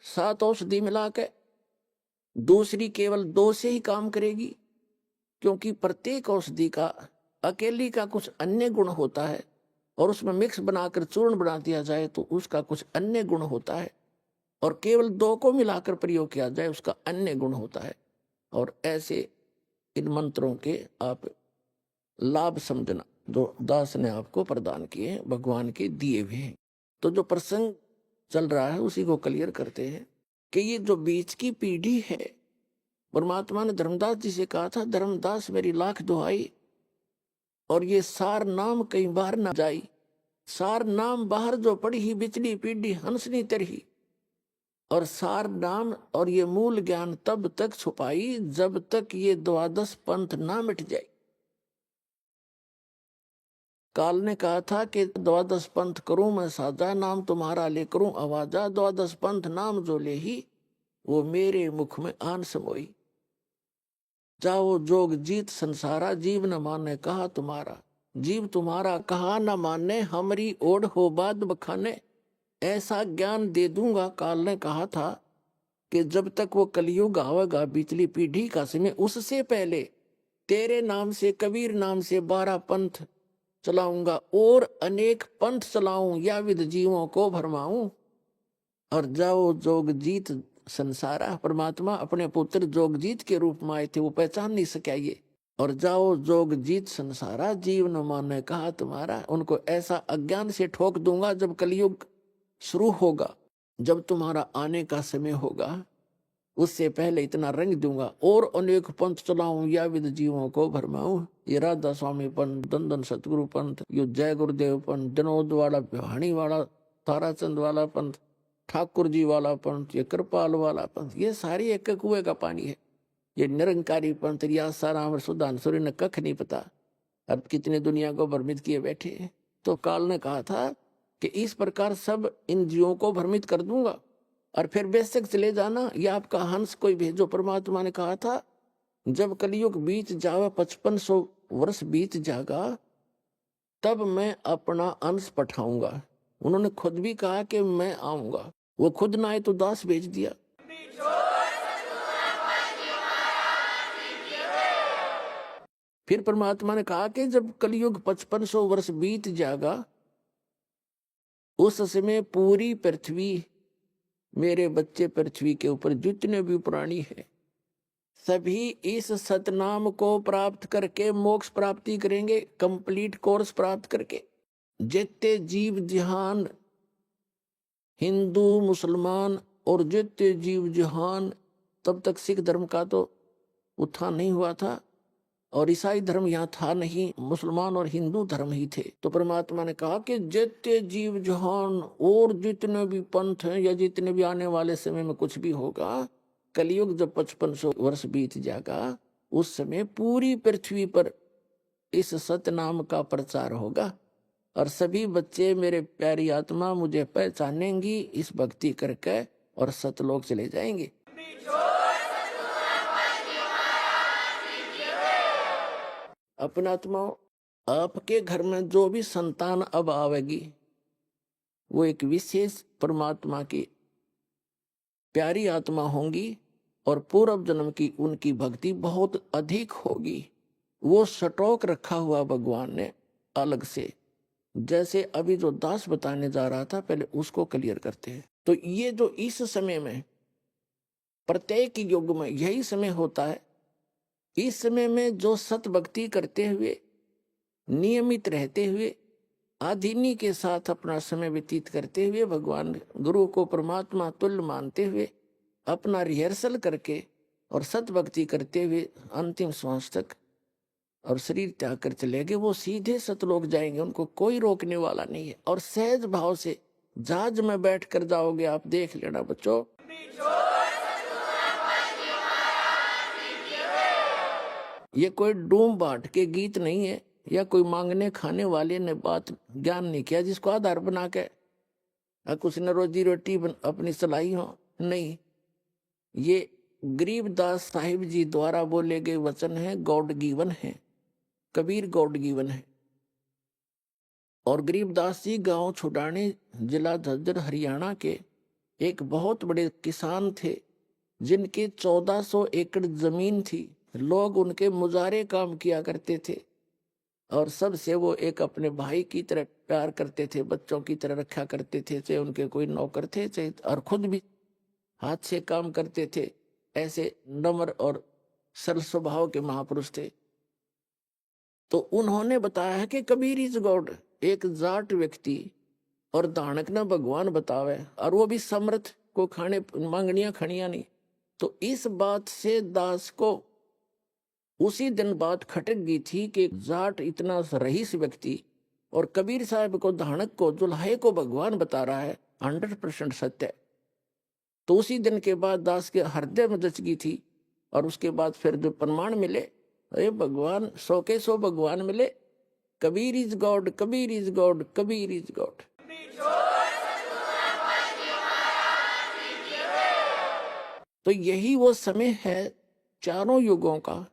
7 औषधि मिला के, दूसरी केवल 2 से ही काम करेगी, क्योंकि प्रत्येक औषधि का अकेली का कुछ अन्य गुण होता है, और उसमें मिक्स बनाकर चूर्ण बना दिया जाए तो उसका कुछ अन्य गुण होता है, और केवल 2 को मिलाकर प्रयोग किया जाए उसका अन्य गुण होता है। और ऐसे इन मंत्रों के आप लाभ समझना जो दास ने आपको प्रदान किए हैं, भगवान के दिए हुए हैं। तो जो प्रसंग चल रहा है उसी को क्लियर करते हैं कि ये जो बीच की पीढ़ी है, परमात्मा ने धर्मदास जी से कहा था, धर्मदास मेरी लाख दुहाई, और ये सार नाम कई बार न जाई, सार नाम बाहर जो पड़ी ही बिचली पीढ़ी हंसनी तरही, और सार नाम और ये मूल ज्ञान तब तक छुपाई जब तक ये 12 पंथ ना मिट जाए। काल ने कहा था कि 12 पंथ करूं मैं साजा, नाम तुम्हारा ले करूं आवाजा, 12 पंथ नाम जो ले ही वो मेरे मुख में आन समोई। जाओ जोग जीत संसारा, जीव न माने कहा तुम्हारा, जीव तुम्हारा कहा न माने, हमारी ओढ़ हो बाद बखाने, ऐसा ज्ञान दे दूंगा। काल ने कहा था कि जब तक वो कलयुग आवेगा, बिचली पीढ़ी का समय, उससे पहले तेरे नाम से, कबीर नाम से 12 पंथ चलाऊंगा, और अनेक पंथ चलाऊं, या विद जीवों को भरमाऊं। और जाओ जोग जीत संसारा, परमात्मा अपने पुत्र जोगजीत के रूप में आए थे, वो पहचान नहीं सका ये। और जाओ जोग जीत संसारा, जीव न माने कहा तुम्हारा, उनको ऐसा अज्ञान से ठोक दूंगा जब कलयुग शुरू होगा, जब तुम्हारा आने का समय होगा, उससे पहले इतना रंग दूंगा, और अनेक पंथ चलाऊं, या विद जीवों को भरमाऊं। ये राधा स्वामी पंथ, दंदन सतगुरु पंथ, ये जय गुरुदेव पंथ, विनोद वाला, बिहाणी वाला, ताराचंद वाला पंथ, ठाकुर जी वाला पंथ, ये कृपाल वाला पंथ, ये सारी एक कुएं का पानी है। ये निरंकारी पंथ, आसाराम और सुधांशुरी ने कख नहीं पता, अब कितने दुनिया को भ्रमित किए बैठे हैं। तो काल ने कहा था कि इस प्रकार सब इन जीवों को भ्रमित कर दूंगा, और फिर बेशक चले जाना, या आपका हंस कोई भेजो। परमात्मा ने कहा था जब कलयुग बीत जावे, 5500 वर्ष बीत जाएगा, तब मैं अपना अंश पठाऊंगा। उन्होंने खुद भी कहा कि मैं आऊंगा, वो खुद ना आए तो दास भेज दिया। फिर परमात्मा ने कहा कि जब कलयुग 5500 वर्ष बीत जाएगा, उस समय पूरी पृथ्वी, मेरे बच्चे पृथ्वी के ऊपर जितने भी प्राणी हैं, सभी इस सतनाम को प्राप्त करके मोक्ष प्राप्ति करेंगे, कंप्लीट कोर्स प्राप्त करके। जितने जीव जहान, हिंदू मुसलमान और जितने जीव जहान, तब तक सिख धर्म का तो उत्थान नहीं हुआ था, और ईसाई धर्म यहाँ था नहीं, मुसलमान और हिंदू धर्म ही थे। तो परमात्मा ने कहा कि जितने जीव जहान और जितने भी पंथ हैं, या जितने भी आने वाले समय में कुछ भी होगा, कलयुग जब 5500 वर्ष बीत जाएगा, उस समय पूरी पृथ्वी पर इस सतनाम का प्रचार होगा, और सभी बच्चे मेरे प्यारी आत्मा मुझे पहचानेंगी इस भक्ति करके, और सतलोक चले जाएंगे। अपना आत्माओं, आपके घर में जो भी संतान अब आवेगी, वो एक विशेष परमात्मा की प्यारी आत्मा होंगी, और पूर्व जन्म की उनकी भक्ति बहुत अधिक होगी। वो स्टॉक रखा हुआ भगवान ने अलग से। जैसे अभी जो दास बताने जा रहा था, पहले उसको क्लियर करते हैं। तो ये जो इस समय में प्रत्येक युग में यही समय होता है, इस समय में जो सत भक्ति करते हुए, नियमित रहते हुए, आधीनी के साथ अपना समय व्यतीत करते हुए, भगवान गुरु को परमात्मा तुल्य मानते हुए, अपना रिहर्सल करके और सत भक्ति करते हुए अंतिम श्वास तक और शरीर त्याग कर चले गए, वो सीधे सतलोक जाएंगे। उनको कोई रोकने वाला नहीं है। और सहज भाव से जहाज में बैठ कर जाओगे आप, देख लेना बच्चों। ये कोई डूम बाट के गीत नहीं है, या कोई मांगने खाने वाले ने बात ज्ञान नहीं किया जिसको आधार बना के कुछ न रोजी रोटी अपनी चलाई हो। नहीं, ये गरीबदास साहिब जी द्वारा बोले गए वचन है, गॉड गिवन है। कबीर गॉड गिवन है। और गरीबदास जी गांव छुडाने, जिला झज्जर, हरियाणा के एक बहुत बड़े किसान थे, जिनके 1400 एकड़ जमीन थी। लोग उनके मुजारे काम किया करते थे और सबसे वो एक अपने भाई की तरह प्यार करते थे, बच्चों की तरह रखा करते थे। चाहे उनके कोई नौकर थे, चाहे और खुद भी हाथ से काम करते थे। ऐसे नम्र और सरल स्वभाव के महापुरुष थे। तो उन्होंने बताया है कि कबीर इज गॉड। एक जाट व्यक्ति और दानक ना भगवान बतावे, और वो भी समर्थ को खाने मांगनिया खनिया नहीं। तो इस बात से दास को उसी दिन बात खटक गई थी कि जाट इतना रईस व्यक्ति और कबीर साहब को, दानक को, जुल्हे को भगवान बता रहा है, 100% सत्य है। तो उसी दिन के बाद दास के हृदय में दच गई थी। और उसके बाद फिर जो प्रमाण मिले, अरे भगवान 100 के 100 भगवान मिले। Kabir is God, Kabir is God, Kabir is God. तो यही वो समय है चारों युगों का।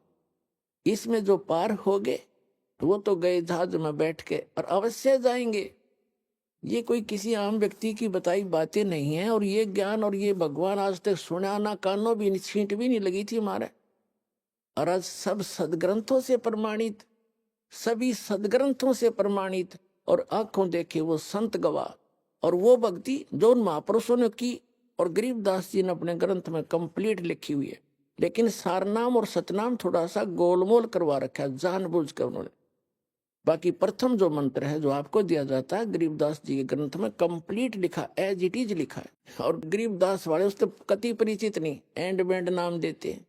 इसमें जो पार हो गए वो तो गए जहाज में बैठ के, और अवश्य जाएंगे। ये कोई किसी आम व्यक्ति की बताई बातें नहीं है। और ये ज्ञान और ये भगवान आज तक सुना ना, कानों भी छींट भी नहीं लगी थी हमारे। और आज सब सदग्रंथों से प्रमाणित, सभी सदग्रंथों से प्रमाणित और आंखों देखे वो संत गवाह। और वो भक्ति जो उन महापुरुषों ने की और गरीबदास जी ने अपने ग्रंथ में कंप्लीट लिखी हुई है। लेकिन सारनाम और सतनाम थोड़ा सा गोलमोल करवा रखा है जानबूझ कर उन्होंने। बाकी प्रथम जो मंत्र है जो आपको दिया जाता है, गरीबदास जी के ग्रंथ में कंप्लीट लिखा, एज इट इज लिखा है। और गरीबदास वाले उससे कति परिचित नहीं, एंड बैंड नाम देते हैं।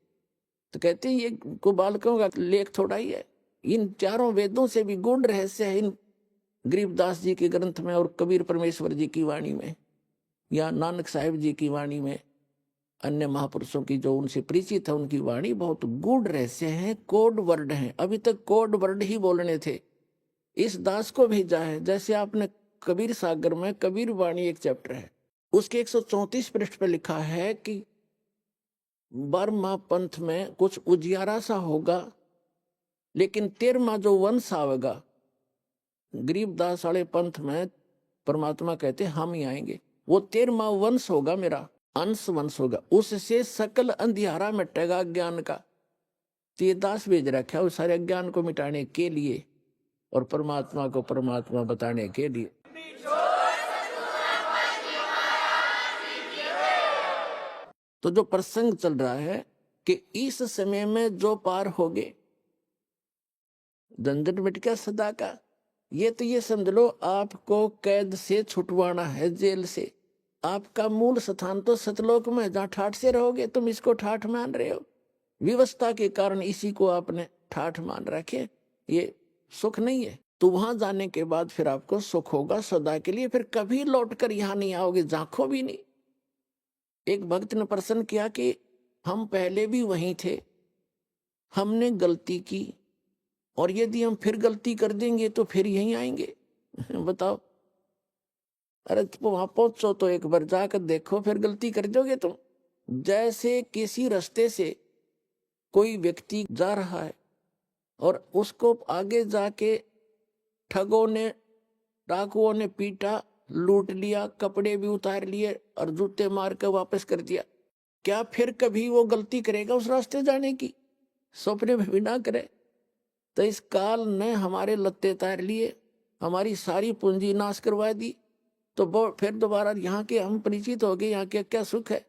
तो कहते हैं ये को बालकों का लेख थोड़ा ही है। इन चारों वेदों से भी गूढ़ रहस्य है इन गरीबदास जी के ग्रंथ में, और कबीर परमेश्वर जी की वाणी में, या नानक साहिब जी की वाणी में, अन्य महापुरुषों की जो उनसे परिचित है उनकी वाणी बहुत गूढ़ रहस्य है, कोड वर्ड हैं। अभी तक कोड वर्ड ही बोलने थे। इस दास को भेजा है। जैसे आपने कबीर सागर में कबीर वाणी एक चैप्टर है, उसके 134 पृष्ठ पर लिखा है कि 12वां पंथ में कुछ उजियारा सा होगा, लेकिन 13वां जो वंश आवेगा गरीबदास वाले पंथ में, परमात्मा कहते हम ही आएंगे। वो 13वां वंश होगा, मेरा अंश वंश होगा, उससे सकल अंधियारा मिटेगा ज्ञान का। तो ये दास भेज रखा है उस सारे ज्ञान को मिटाने के लिए और परमात्मा को परमात्मा बताने के लिए। तो जो प्रसंग चल रहा है कि इस समय में जो पार हो गए, झंझट मिट गया सदा का। ये तो ये समझ लो आपको कैद से छुटवाना है, जेल से। आपका मूल स्थान तो सतलोक में, जहां ठाठ से रहोगे। तुम इसको ठाठ मान रहे हो, विवशता के कारण इसी को आपने ठाठ मान रखे। ये सुख नहीं है। तो वहां जाने के बाद फिर आपको सुख होगा सदा के लिए। फिर कभी लौटकर यहां नहीं आओगे, झांको भी नहीं। एक भक्त ने प्रश्न किया कि हम पहले भी वहीं थे, हमने गलती की, और यदि हम फिर गलती कर देंगे तो फिर यहीं आएंगे। बताओ। अरे वहां पहुंचो तो एक बार जाकर देखो, फिर गलती कर दोगे तुम। जैसे किसी रास्ते से कोई व्यक्ति जा रहा है और उसको आगे जाके ठगों ने, डाकुओं ने पीटा, लूट लिया, कपड़े भी उतार लिए और जूते मार कर वापस कर दिया। क्या फिर कभी वो गलती करेगा उस रास्ते जाने की? सपने में भी ना करे। तो इस काल ने हमारे लत्ते तार लिए, हमारी सारी पूंजी नाश करवा दी। तो फिर दोबारा यहाँ के हम परिचित हो गए, यहाँ के क्या सुख है।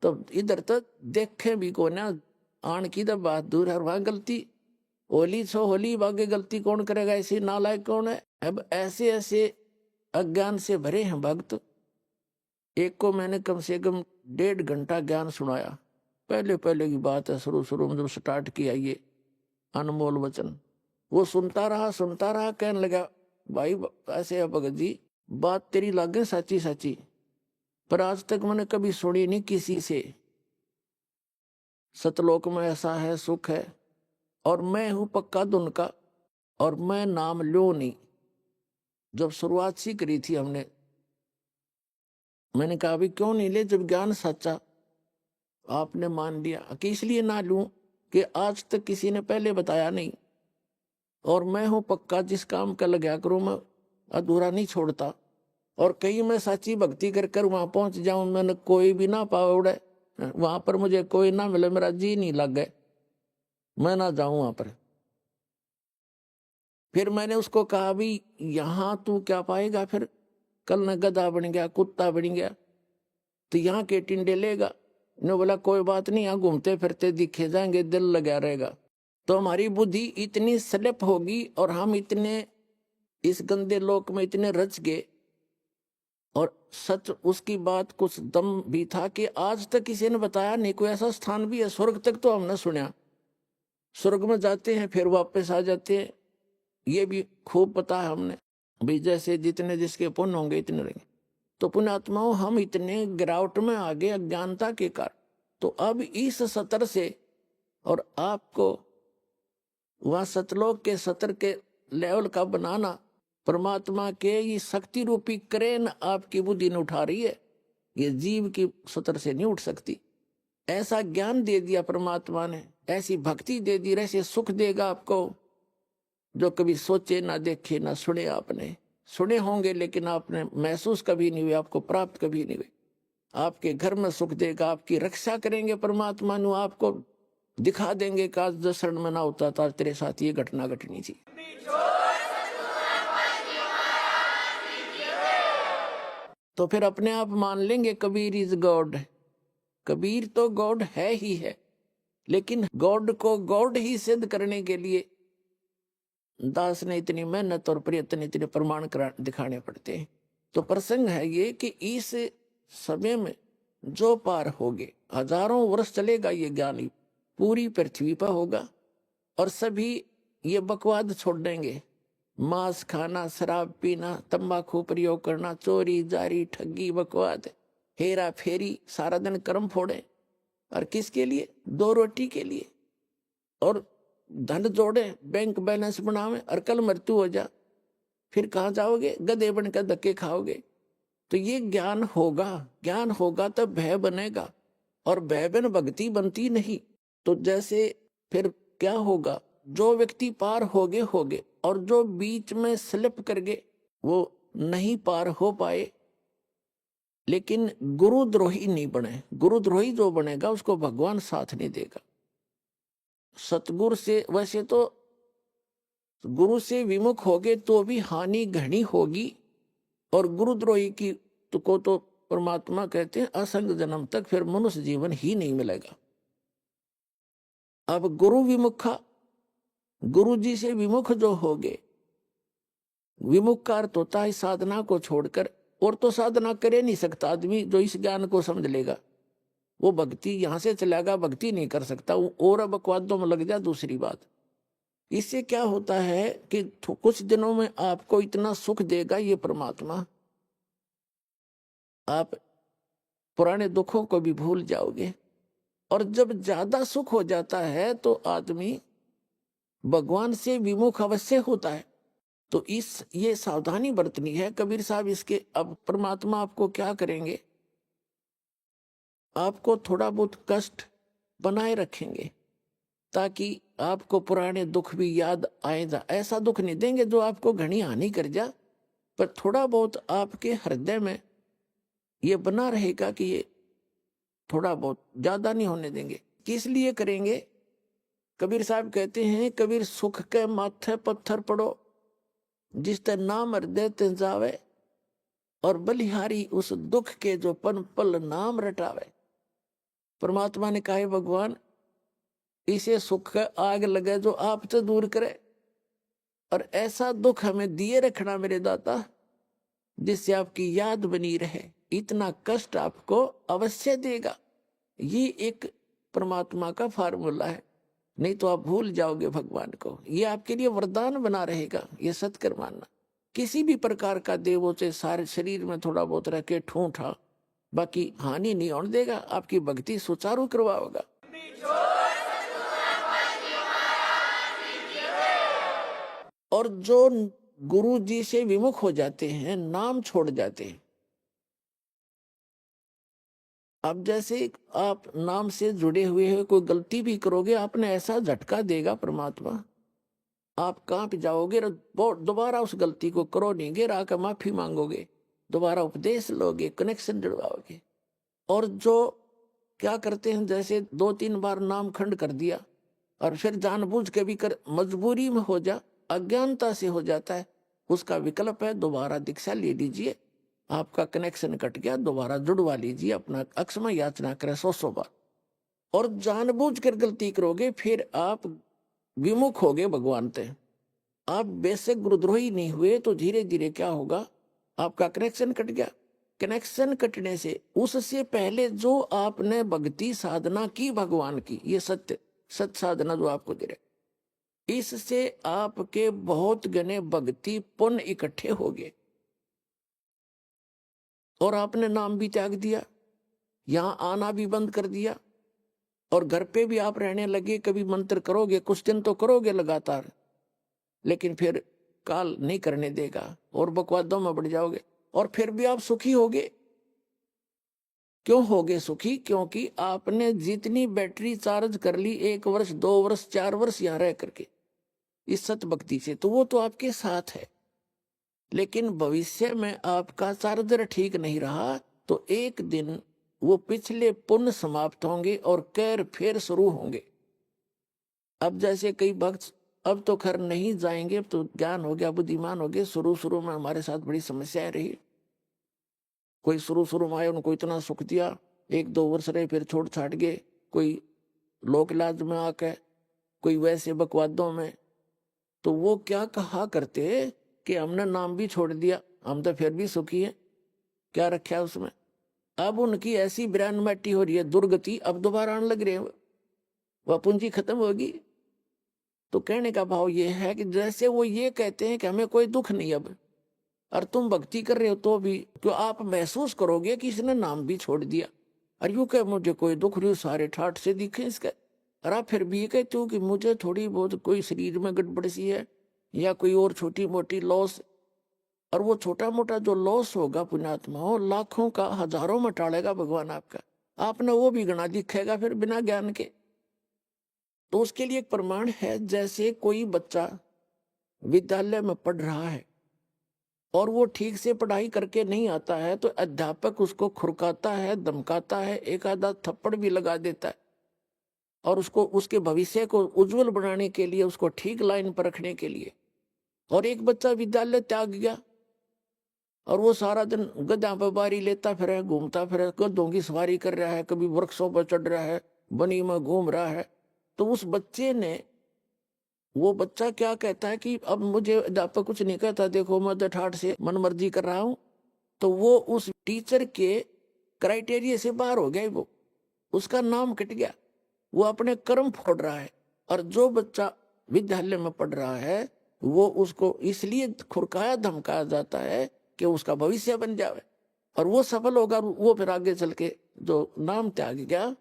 तो इधर तो देखे भी को ना, आन की तो बात दूर है, वहां गलती होली सो होली बागे गलती कौन करेगा, ऐसे नालायक कौन है। अब ऐसे ऐसे अज्ञान से भरे हैं भक्त। एक को मैंने कम से कम 1.5 घंटा ज्ञान सुनाया। पहले पहले की बात है, शुरू में जब स्टार्ट किया ये अनमोल वचन, वो सुनता रहा, कहने लगा भाई ऐसे है भगत जी, बात तेरी लागे सच्ची सच्ची, पर आज तक मैंने कभी सुनी नहीं किसी से। सतलोक में ऐसा है, सुख है, और मैं हूं पक्का धुन का, और मैं नाम लो नहीं। जब शुरुआत सी करी थी हमने, मैंने कहा अभी क्यों नहीं ले, जब ज्ञान सच्चा आपने मान लिया कि इसलिए ना लूं कि आज तक किसी ने पहले बताया नहीं, और मैं हूं पक्का जिस काम का लगा करूं मैं अधूरा नहीं छोड़ता। और कहीं मैं सच्ची भक्ति कर कर वहां पहुंच जाऊं, मैंने कोई भी ना पावे उड़े, वहां पर मुझे कोई ना मिले, मेरा जी नहीं लग गए, मैं ना जाऊं वहां पर। फिर मैंने उसको कहा भी यहां तू क्या पाएगा, फिर कल न गधा बन गया, कुत्ता बन गया, तो यहाँ के टिंडे लेगा। ने बोला कोई बात नहीं, यहाँ घूमते फिरते दिखे जाएंगे, दिल लगा रहेगा। तो हमारी बुद्धि इतनी स्लिप होगी और हम इतने इस गंदे लोक में इतने रच गए। और सच उसकी बात कुछ दम भी था कि आज तक किसी ने बताया नहीं, कोई ऐसा स्थान भी है। स्वर्ग तक तो हमने सुना, स्वर्ग में जाते हैं फिर वापस आ जाते हैं, ये भी खूब पता है हमने भाई, जैसे जितने जिसके पुण्य होंगे इतने रहेंगे। तो पुण्यात्माओं हम इतने गिरावट में आ गए अज्ञानता के कारण। तो अब इस सतर से और आपको वह सतलोक के सतर के लेवल का बनाना, परमात्मा के ये शक्ति रूपी क्रेन आपकी बुद्धि ने उठा रही है, ये जीव की सतर से नहीं उठ सकती। ऐसा ज्ञान दे दिया परमात्मा ने, ऐसी भक्ति दे दी, ऐसे सुख देगा आपको जो कभी सोचे ना देखे ना सुने। आपने सुने होंगे लेकिन आपने महसूस कभी नहीं हुए, आपको प्राप्त कभी नहीं हुए। आपके घर में सुख देगा, आपकी रक्षा करेंगे परमात्मा नु, आपको दिखा देंगे कि आज 10 क्षण में ना होता था तेरे साथ ये घटना घटनी थी। तो फिर अपने आप मान लेंगे कबीर इज गॉड। कबीर तो गॉड है ही है, लेकिन गॉड को गॉड ही सिद्ध करने के लिए दास ने इतनी मेहनत और प्रयत्न, इतने प्रमाण दिखाने पड़ते हैं। तो प्रसंग है ये कि इस समय में जो पार होगे, हजारों वर्ष चलेगा ये ज्ञानी, पूरी पृथ्वी पर होगा, और सभी ये बकवाद छोड़ देंगे। मांस खाना, शराब पीना, तंबाकू प्रयोग करना, चोरी जारी ठगी बकवाद, हेरा फेरी, सारा दिन कर्म फोड़े, और किसके लिए? 2 रोटी के लिए। और धन जोड़े, बैंक बैलेंस बनावे, और कल मृत्यु हो जा, फिर कहाँ जाओगे? गधे बनकर धक्के खाओगे। तो ये ज्ञान होगा तब भय बनेगा, और भय बिन भक्ति बनती नहीं। तो जैसे फिर क्या होगा, जो व्यक्ति पार होगे, और जो बीच में स्लिप कर गए वो नहीं पार हो पाए। लेकिन गुरुद्रोही नहीं बने, गुरुद्रोही जो बनेगा उसको भगवान साथ नहीं देगा। सतगुरु से, वैसे तो गुरु से विमुख होगे तो भी हानि घनी होगी, और गुरुद्रोही की को तो परमात्मा कहते हैं असंग जन्म तक फिर मनुष्य जीवन ही नहीं मिलेगा। अब गुरु विमुखा, गुरु जी से विमुख जो होगे, विमुख का अर्थ होता है साधना को छोड़कर, और तो साधना करे नहीं सकता आदमी जो इस ज्ञान को समझ लेगा। वो भक्ति यहां से चलेगा, भक्ति नहीं कर सकता, और बकवादों में लग जाए। दूसरी बात, इससे क्या होता है कि कुछ दिनों में आपको इतना सुख देगा ये परमात्मा, आप पुराने दुखों को भी भूल जाओगे। और जब ज्यादा सुख हो जाता है तो आदमी भगवान से विमुख अवश्य होता है। तो ये सावधानी बरतनी है कबीर साहब इसके। अब परमात्मा आपको क्या करेंगे, आपको थोड़ा बहुत कष्ट बनाए रखेंगे ताकि आपको पुराने दुख भी याद आए। ऐसा दुख नहीं देंगे जो आपको घनी हानि कर जा, पर थोड़ा बहुत आपके हृदय में ये बना रहेगा कि ये थोड़ा बहुत, ज्यादा नहीं होने देंगे। किस लिए करेंगे? कबीर साहब कहते हैं, कबीर सुख के माथे पत्थर पड़ो, जिस ते नाम हृदय ते जावे, और बलिहारी उस दुख के जो पन पल नाम रटावे। परमात्मा ने कहा है भगवान, इसे सुख का आग लगे जो आपसे दूर करे, और ऐसा दुख हमें दिए रखना मेरे दाता जिससे आपकी याद बनी रहे। इतना कष्ट आपको अवश्य देगा। ये एक परमात्मा का फार्मूला है, नहीं तो आप भूल जाओगे भगवान को। ये आपके लिए वरदान बना रहेगा, ये सत्कर मानना। किसी भी प्रकार का देवों से सारे शरीर में थोड़ा बहुत रह के ठूठा, बाकी हानि नहीं होने देगा, आपकी भक्ति सुचारू करवाएगा। और जो गुरु जी से विमुख हो जाते हैं, नाम छोड़ जाते हैं, अब जैसे आप नाम से जुड़े हुए हैं, कोई गलती भी करोगे आपने ऐसा झटका देगा परमात्मा, आप कांप जाओगे, दोबारा उस गलती को करो नहीं, गिर आकर माफी मांगोगे, दोबारा उपदेश लोगे, कनेक्शन जुड़वाओगे। और जो क्या करते हैं, जैसे 2-3 बार नाम खंड कर दिया और फिर जानबूझ के भी कर, मजबूरी में हो जा, अज्ञानता से हो जाता है, उसका विकल्प है दोबारा दीक्षा ले लीजिए, आपका कनेक्शन कट गया, दोबारा जुड़वा लीजिए, अपना अक्षमा याचना करें 100 बार। और जानबूझ कर गलती करोगे फिर आप विमुख होगे भगवान से। आप बेसिक गुरुद्रोही नहीं हुए तो धीरे धीरे क्या होगा, आपका कनेक्शन कट गया। कनेक्शन कटने से उससे पहले जो आपने भक्ति साधना की भगवान की, ये सत्य साधना जो आपको दे रहे, इससे आपके बहुत गने भक्ति पुण्य इकट्ठे हो गए और आपने नाम भी त्याग दिया, यहां आना भी बंद कर दिया, और घर पे भी आप रहने लगे। कभी मंत्र करोगे, कुछ दिन तो करोगे लगातार, लेकिन फिर काल नहीं करने देगा और बकवादों में बढ़ जाओगे, और फिर भी आप सुखी होगे। क्यों होगे सुखी? क्योंकि आपने जितनी बैटरी चार्ज कर ली 1 वर्ष 2 वर्ष 4 वर्ष यहां रह करके इस सत भक्ति से, तो वो तो आपके साथ है। लेकिन भविष्य में आपका चार्जर ठीक नहीं रहा तो एक दिन वो पिछले पुण्य समाप्त होंगे और कैर फिर शुरू होंगे। अब जैसे कई भक्त अब तो खैर नहीं जाएंगे, अब तो ज्ञान हो गया, बुद्धिमान हो गए। शुरू में हमारे साथ बड़ी समस्याएं रही। कोई शुरू में आए, उनको इतना सुख दिया, 1-2 वर्ष रहे, फिर छोड़ छाट गए। कोई लोक लाज में आके, कोई वैसे बकवादों में। तो वो क्या कहा करते कि हमने नाम भी छोड़ दिया, हम तो फिर भी सुखी हैं, क्या रखा है उसमें। अब उनकी ऐसी ब्रांड मैटी हो रही है, दुर्गति अब दोबारा आने लग रहे हैं, वह पूंजी खत्म होगी। तो कहने का भाव ये है कि जैसे वो ये कहते हैं कि हमें कोई दुख नहीं अब, और तुम भक्ति कर रहे हो तो भी क्यों आप महसूस करोगे कि इसने नाम भी छोड़ दिया, और यूं कह मुझे कोई दुख नहीं, सारे ठाठ से दिखे इसके। और आप फिर भी ये कहते हो कि मुझे थोड़ी बहुत कोई शरीर में गड़बड़ सी है या कोई और छोटी मोटी लॉस, और वो छोटा मोटा जो लॉस होगा पुण्यात्मा हो, लाखों का हजारों में टालेगा भगवान आपका, आपने वो भी गणा दिखेगा फिर बिना ज्ञान के। तो उसके लिए एक प्रमाण है, जैसे कोई बच्चा विद्यालय में पढ़ रहा है और वो ठीक से पढ़ाई करके नहीं आता है तो अध्यापक उसको खुरकाता है, धमकाता है, एक आधा थप्पड़ भी लगा देता है, और उसको उसके भविष्य को उज्जवल बनाने के लिए, उसको ठीक लाइन पर रखने के लिए। और एक बच्चा विद्यालय त्याग गया और वो सारा दिन गधा पर बारी लेता फिर, घूमता फिर, गधों की सवारी कर रहा है, कभी वृक्षों पर चढ़ रहा है, बनी में घूम रहा है। तो उस बच्चे ने, वो बच्चा क्या कहता है कि अब मुझे अध्यापक कुछ नहीं कहता, देखो मैं तो ठाठ से मन मर्जी कर रहा हूं। तो वो उस टीचर के क्राइटेरिया से बाहर हो गया, वो उसका नाम कट गया, वो अपने कर्म फोड़ रहा है। और जो बच्चा विद्यालय में पढ़ रहा है वो उसको इसलिए खुरकाया धमकाया जाता है कि उसका भविष्य बन जाए और वो सफल होगा। वो फिर आगे चल के जो नाम त्याग गया,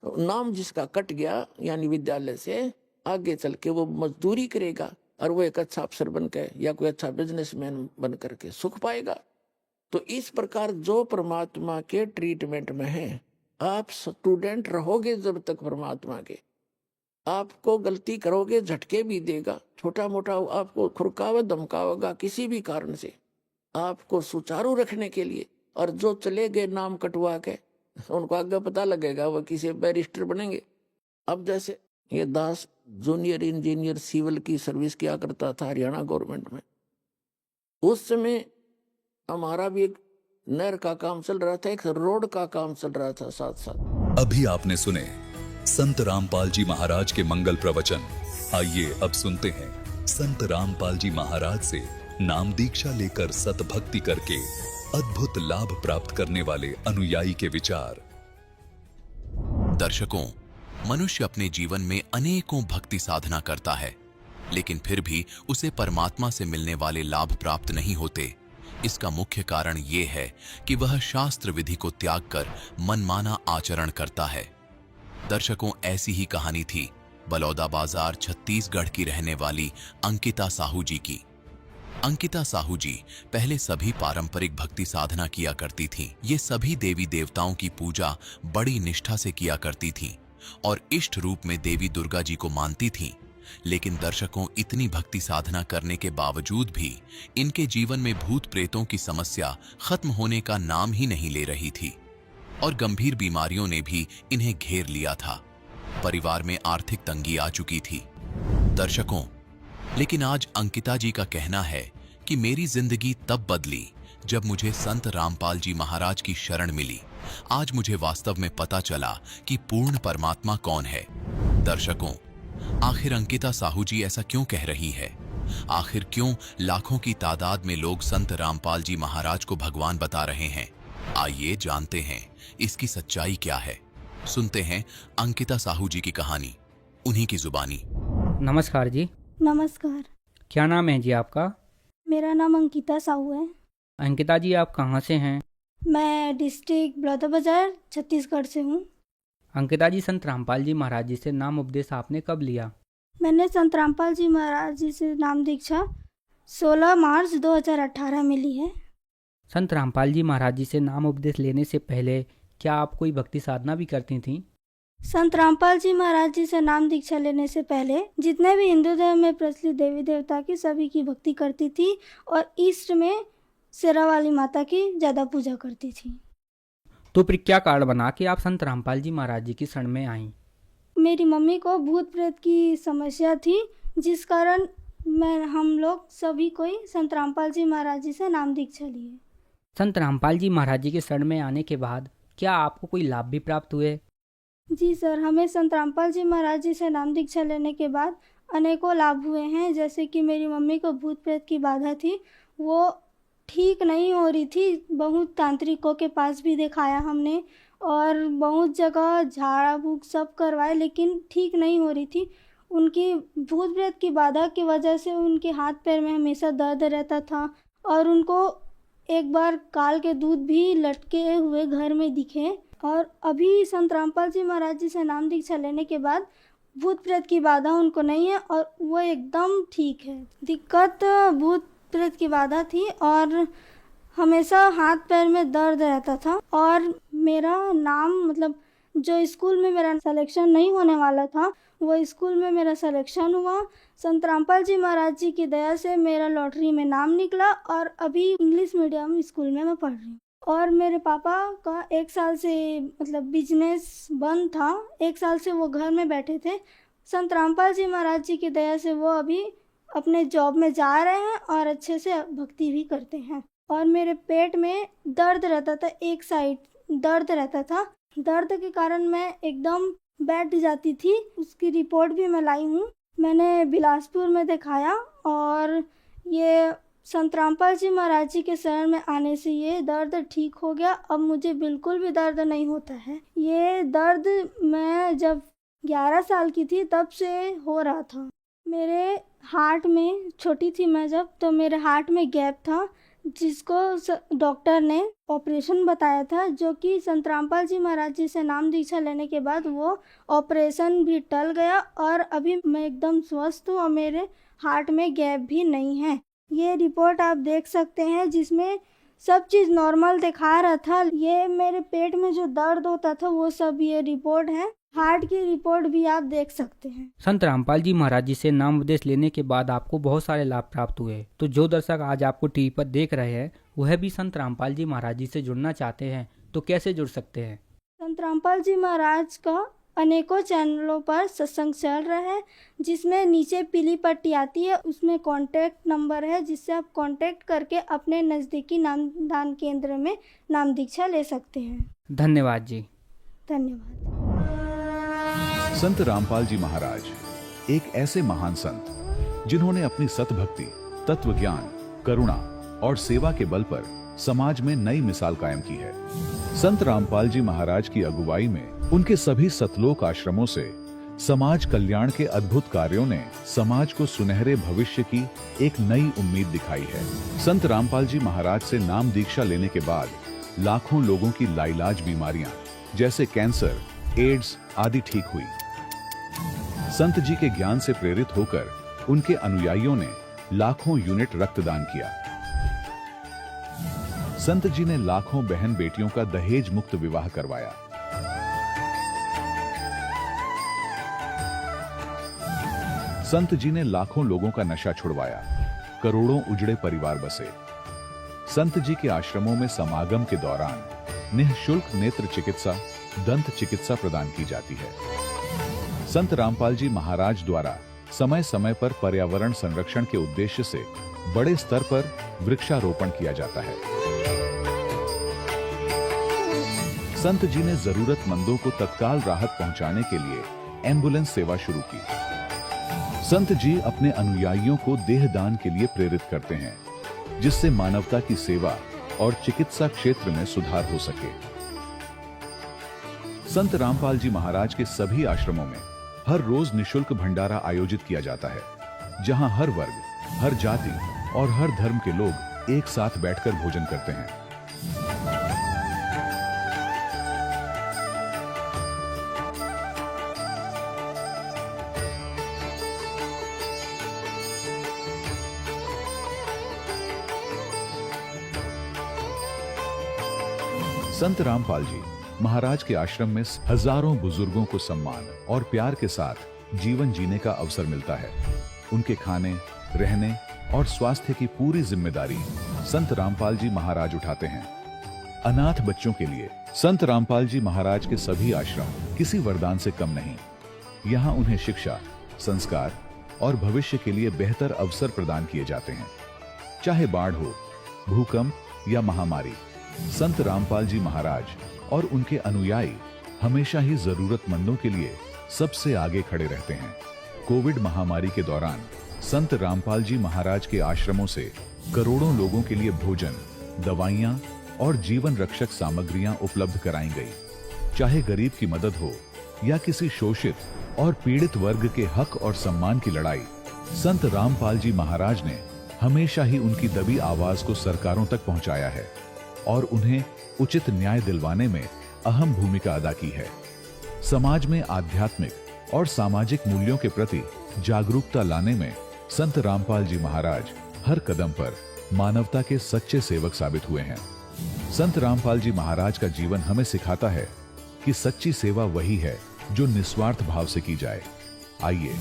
नाम जिसका कट गया यानी विद्यालय से, आगे चल के वो मजदूरी करेगा और वो एक अच्छा अफसर बन के या कोई अच्छा बिजनेसमैन बन करके सुख पाएगा। तो इस प्रकार जो परमात्मा के ट्रीटमेंट में है, आप स्टूडेंट रहोगे जब तक परमात्मा के, आपको गलती करोगे झटके भी देगा, छोटा मोटा आपको खुरकावे धमकावेगा किसी भी कारण से, आपको सुचारू रखने के लिए। और जो चले गए नाम कटवा के, उनको आगे पता लगेगा, वो किसी बैरिस्टर बनेंगे। अब जैसे ये दास जूनियर इंजीनियर सिविल की सर्विस किया करता था हरियाणा गवर्नमेंट में। उस समय हमारा भी एक नहर का काम चल रहा था, एक रोड का काम चल रहा था साथ साथ। अभी आपने सुने संत रामपाल जी महाराज के मंगल प्रवचन। आइए अब सुनते हैं संत रामपाल जी महाराज से नाम दीक्षा लेकर सतभक्ति करके अद्भुत लाभ प्राप्त करने वाले अनुयायी के विचार। दर्शकों, मनुष्य अपने जीवन में अनेकों भक्ति साधना करता है, लेकिन फिर भी उसे परमात्मा से मिलने वाले लाभ प्राप्त नहीं होते। इसका मुख्य कारण ये है कि वह शास्त्र विधि को त्याग कर मनमाना आचरण करता है। दर्शकों, ऐसी ही कहानी थी बलौदा बाजार छत्तीसगढ़ की रहने वाली अंकिता साहू जी की। अंकिता साहू जी पहले सभी पारंपरिक भक्ति साधना किया करती थीं। ये सभी देवी देवताओं की पूजा बड़ी निष्ठा से किया करती थीं और इष्ट रूप में देवी दुर्गा जी को मानती थीं। लेकिन दर्शकों, इतनी भक्ति साधना करने के बावजूद भी इनके जीवन में भूत प्रेतों की समस्या खत्म होने का नाम ही नहीं ले रही थी और गंभीर बीमारियों ने भी इन्हें घेर लिया था। परिवार में आर्थिक तंगी आ चुकी थी। दर्शकों, लेकिन आज अंकिता जी का कहना है कि मेरी जिंदगी तब बदली जब मुझे संत रामपाल जी महाराज की शरण मिली। आज मुझे वास्तव में पता चला कि पूर्ण परमात्मा कौन है। दर्शकों, आखिर अंकिता साहू जी ऐसा क्यों कह रही है? आखिर क्यों लाखों की तादाद में लोग संत रामपाल जी महाराज को भगवान बता रहे हैं? आइए जानते हैं इसकी सच्चाई क्या है। सुनते हैं अंकिता साहू जी की कहानी, उन्हीं की जुबानी। नमस्कार जी। नमस्कार। क्या नाम है जी आपका? मेरा नाम अंकिता साहू है। अंकिता जी, आप कहाँ से हैं? मैं डिस्ट्रिक्ट बलौदाबाजार छत्तीसगढ़ से हूँ। अंकिता जी, संत रामपाल जी महाराज जी से नाम उपदेश आपने कब लिया? मैंने संत रामपाल जी महाराज जी से नाम दीक्षा 16 मार्च 2018 में ली है। संत रामपाल जी महाराज जी से नाम उपदेश लेने से पहले क्या आप कोई भक्ति साधना भी करती थीं? संत रामपाल जी महाराज जी से नाम दीक्षा लेने से पहले जितने भी हिंदू धर्म में प्रचलित देवी देवता की सभी की भक्ति करती थी और ईस्ट में शेरावाली माता की ज़्यादा पूजा करती थी। तो फिर क्या कारण बना कि आप संत रामपाल जी महाराज जी की शरण में आईं? मेरी मम्मी को भूत प्रेत की समस्या थी, जिस कारण हम लोग सभी कोई संत रामपाल जी महाराज जी से नाम दीक्षा लिए। संत रामपाल जी महाराज जी के शरण में आने के बाद क्या आपको कोई लाभ भी प्राप्त हुए? जी सर, हमें संत रामपाल जी महाराज जी से नाम दीक्षा लेने के बाद अनेकों लाभ हुए हैं। जैसे कि मेरी मम्मी को भूत प्रेत की बाधा थी, वो ठीक नहीं हो रही थी। बहुत तांत्रिकों के पास भी दिखाया हमने और बहुत जगह झाड़ा फूक सब करवाए, लेकिन ठीक नहीं हो रही थी। उनकी भूत प्रेत की बाधा की वजह से उनके हाथ पैर में हमेशा दर्द रहता था और उनको एक बार काल के दूध भी लटके हुए घर में दिखे। और अभी संत रामपाल जी महाराज जी से नाम दीक्षा लेने के बाद भूत प्रेत की बाधा उनको नहीं है और वो एकदम ठीक है। दिक्कत भूत प्रेत की बाधा थी और हमेशा हाथ पैर में दर्द रहता था। और मेरा नाम मतलब जो स्कूल में मेरा सिलेक्शन नहीं होने वाला था, वो स्कूल में मेरा सिलेक्शन हुआ। संत रामपाल जी महाराज जी की दया से मेरा लॉटरी में नाम निकला और अभी इंग्लिश मीडियम स्कूल में मैं पढ़ रही हूँ। और मेरे पापा का 1 साल से मतलब बिजनेस बंद था, 1 साल से वो घर में बैठे थे। संत रामपाल जी महाराज जी की दया से वो अभी अपने जॉब में जा रहे हैं और अच्छे से भक्ति भी करते हैं। और मेरे पेट में दर्द रहता था, एक साइड दर्द रहता था। दर्द के कारण मैं एकदम बैठ जाती थी। उसकी रिपोर्ट भी मैं लाई हूँ। मैंने बिलासपुर में दिखाया और ये संत रामपाल जी महाराज जी के शरण में आने से ये दर्द ठीक हो गया। अब मुझे बिल्कुल भी दर्द नहीं होता है। ये दर्द मैं जब 11 साल की थी तब से हो रहा था। मेरे हार्ट में, छोटी थी मैं जब, तो मेरे हार्ट में गैप था जिसको डॉक्टर ने ऑपरेशन बताया था, जो कि संत रामपाल जी महाराज जी से नाम दीक्षा लेने के बाद वो ऑपरेशन भी टल गया और अभी मैं एकदम स्वस्थ हूँ और मेरे हार्ट में गैप भी नहीं है। ये रिपोर्ट आप देख सकते हैं जिसमें सब चीज़ नॉर्मल दिखा रहा था। ये मेरे पेट में जो दर्द होता था वो सब ये रिपोर्ट है। हार्ट की रिपोर्ट भी आप देख सकते हैं। संत रामपाल जी महाराज जी से नाम उपदेश लेने के बाद आपको बहुत सारे लाभ प्राप्त हुए। तो जो दर्शक आज आपको टीवी पर देख रहे हैं वह भी संत रामपाल जी महाराज जी से जुड़ना चाहते हैं तो कैसे जुड़ सकते हैं? संत रामपाल जी महाराज का अनेकों चैनलों पर सत्संग चल रहा है, जिसमें नीचे पीली पट्टी आती है, उसमें कॉन्टैक्ट नंबर है, जिससे आप कॉन्टैक्ट करके अपने नज़दीकी नामदान केंद्र में नाम दीक्षा ले सकते हैं। धन्यवाद जी। धन्यवाद। संत रामपाल जी महाराज एक ऐसे महान संत जिन्होंने अपनी सतभक्ति, तत्व ज्ञान, करुणा और सेवा के बल पर समाज में नई मिसाल कायम की है। संत रामपाल जी महाराज की अगुवाई में उनके सभी सतलोक आश्रमों से समाज कल्याण के अद्भुत कार्यों ने समाज को सुनहरे भविष्य की एक नई उम्मीद दिखाई है। संत रामपाल जी महाराज से नाम दीक्षा लेने के बाद लाखों लोगों की लाइलाज बीमारियां जैसे कैंसर, एड्स आदि ठीक हुई। संत जी के ज्ञान से प्रेरित होकर उनके अनुयायियों ने लाखों यूनिट रक्तदान किया। संत जी ने लाखों बहन बेटियों का दहेज मुक्त विवाह करवाया। संत जी ने लाखों लोगों का नशा छुड़वाया, करोड़ों उजड़े परिवार बसे। संत जी के आश्रमों में समागम के दौरान निःशुल्क नेत्र चिकित्सा, दंत चिकित्सा प्रदान की जाती है। संत रामपाल जी महाराज द्वारा समय समय पर पर्यावरण संरक्षण के उद्देश्य से बड़े स्तर पर वृक्षारोपण किया जाता है। संत जी ने जरूरतमंदों को तत्काल राहत पहुंचाने के लिए एम्बुलेंस सेवा शुरू की। संत जी अपने अनुयायियों को देहदान के लिए प्रेरित करते हैं, जिससे मानवता की सेवा और चिकित्सा क्षेत्र में सुधार हो सके। संत रामपाल जी महाराज के सभी आश्रमों में हर रोज निशुल्क भंडारा आयोजित किया जाता है, जहां हर वर्ग, हर जाति और हर धर्म के लोग एक साथ बैठकर भोजन करते हैं। संत रामपाल जी महाराज के आश्रम में हजारों बुजुर्गों को सम्मान और प्यार के साथ जीवन जीने का अवसर मिलता है। उनके खाने, रहने और स्वास्थ्य की पूरी जिम्मेदारी संत रामपाल जी महाराज उठाते हैं। अनाथ बच्चों के लिए संत रामपाल जी महाराज के सभी आश्रम किसी वरदान से कम नहीं। यहाँ उन्हें शिक्षा, संस्कार और भविष्य के लिए बेहतर अवसर प्रदान किए जाते हैं। चाहे बाढ़ हो, भूकंप या महामारी, संत रामपाल जी महाराज और उनके अनुयायी हमेशा ही जरूरतमंदों के लिए सबसे आगे खड़े रहते हैं। कोविड महामारी के दौरान संत रामपाल जी महाराज के आश्रमों से करोड़ों लोगों के लिए भोजन, दवाइयां और जीवन रक्षक सामग्रियां उपलब्ध कराई गई। चाहे गरीब की मदद हो या किसी शोषित और पीड़ित वर्ग के हक और सम्मान की लड़ाई, संत रामपाल जी महाराज ने हमेशा ही उनकी दबी आवाज को सरकारों तक पहुंचाया है और उन्हें उचित न्याय दिलवाने में अहम भूमिका अदा की है। समाज में आध्यात्मिक और सामाजिक मूल्यों के प्रति जागरूकता लाने में संत रामपाल जी महाराज हर कदम पर मानवता के सच्चे सेवक साबित हुए हैं। संत रामपाल जी महाराज का जीवन हमें सिखाता है कि सच्ची सेवा वही है जो निस्वार्थ भाव से की जाए। आइए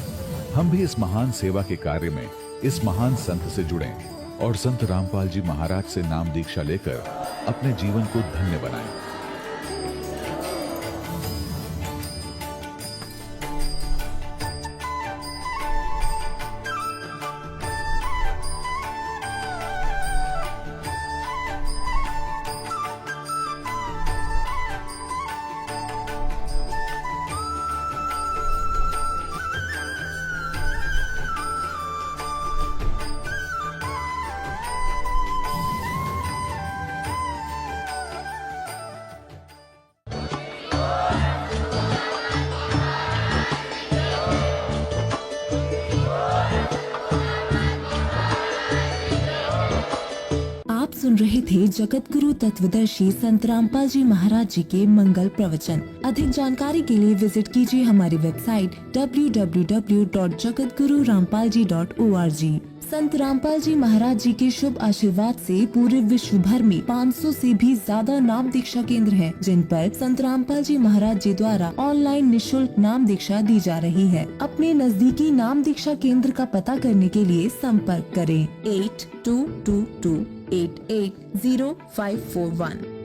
हम भी इस महान सेवा के कार्य में इस महान संत से जुड़ें और संत रामपाल जी महाराज से नाम दीक्षा लेकर अपने जीवन को धन्य बनाएं। सुन रहे थे जगत गुरु तत्वदर्शी संत रामपाल जी महाराज जी के मंगल प्रवचन। अधिक जानकारी के लिए विजिट कीजिए हमारी वेबसाइट www.jagatgururampalji.org। संत रामपाल जी महाराज जी के शुभ आशीर्वाद से पूरे विश्व भर में 500 से भी ज्यादा नाम दीक्षा केंद्र हैं, जिन पर संत रामपाल जी महाराज जी द्वारा ऑनलाइन निशुल्क नाम दीक्षा दी जा रही है। अपने नजदीकी नाम दीक्षा केंद्र का पता करने के लिए संपर्क करें 8222880541।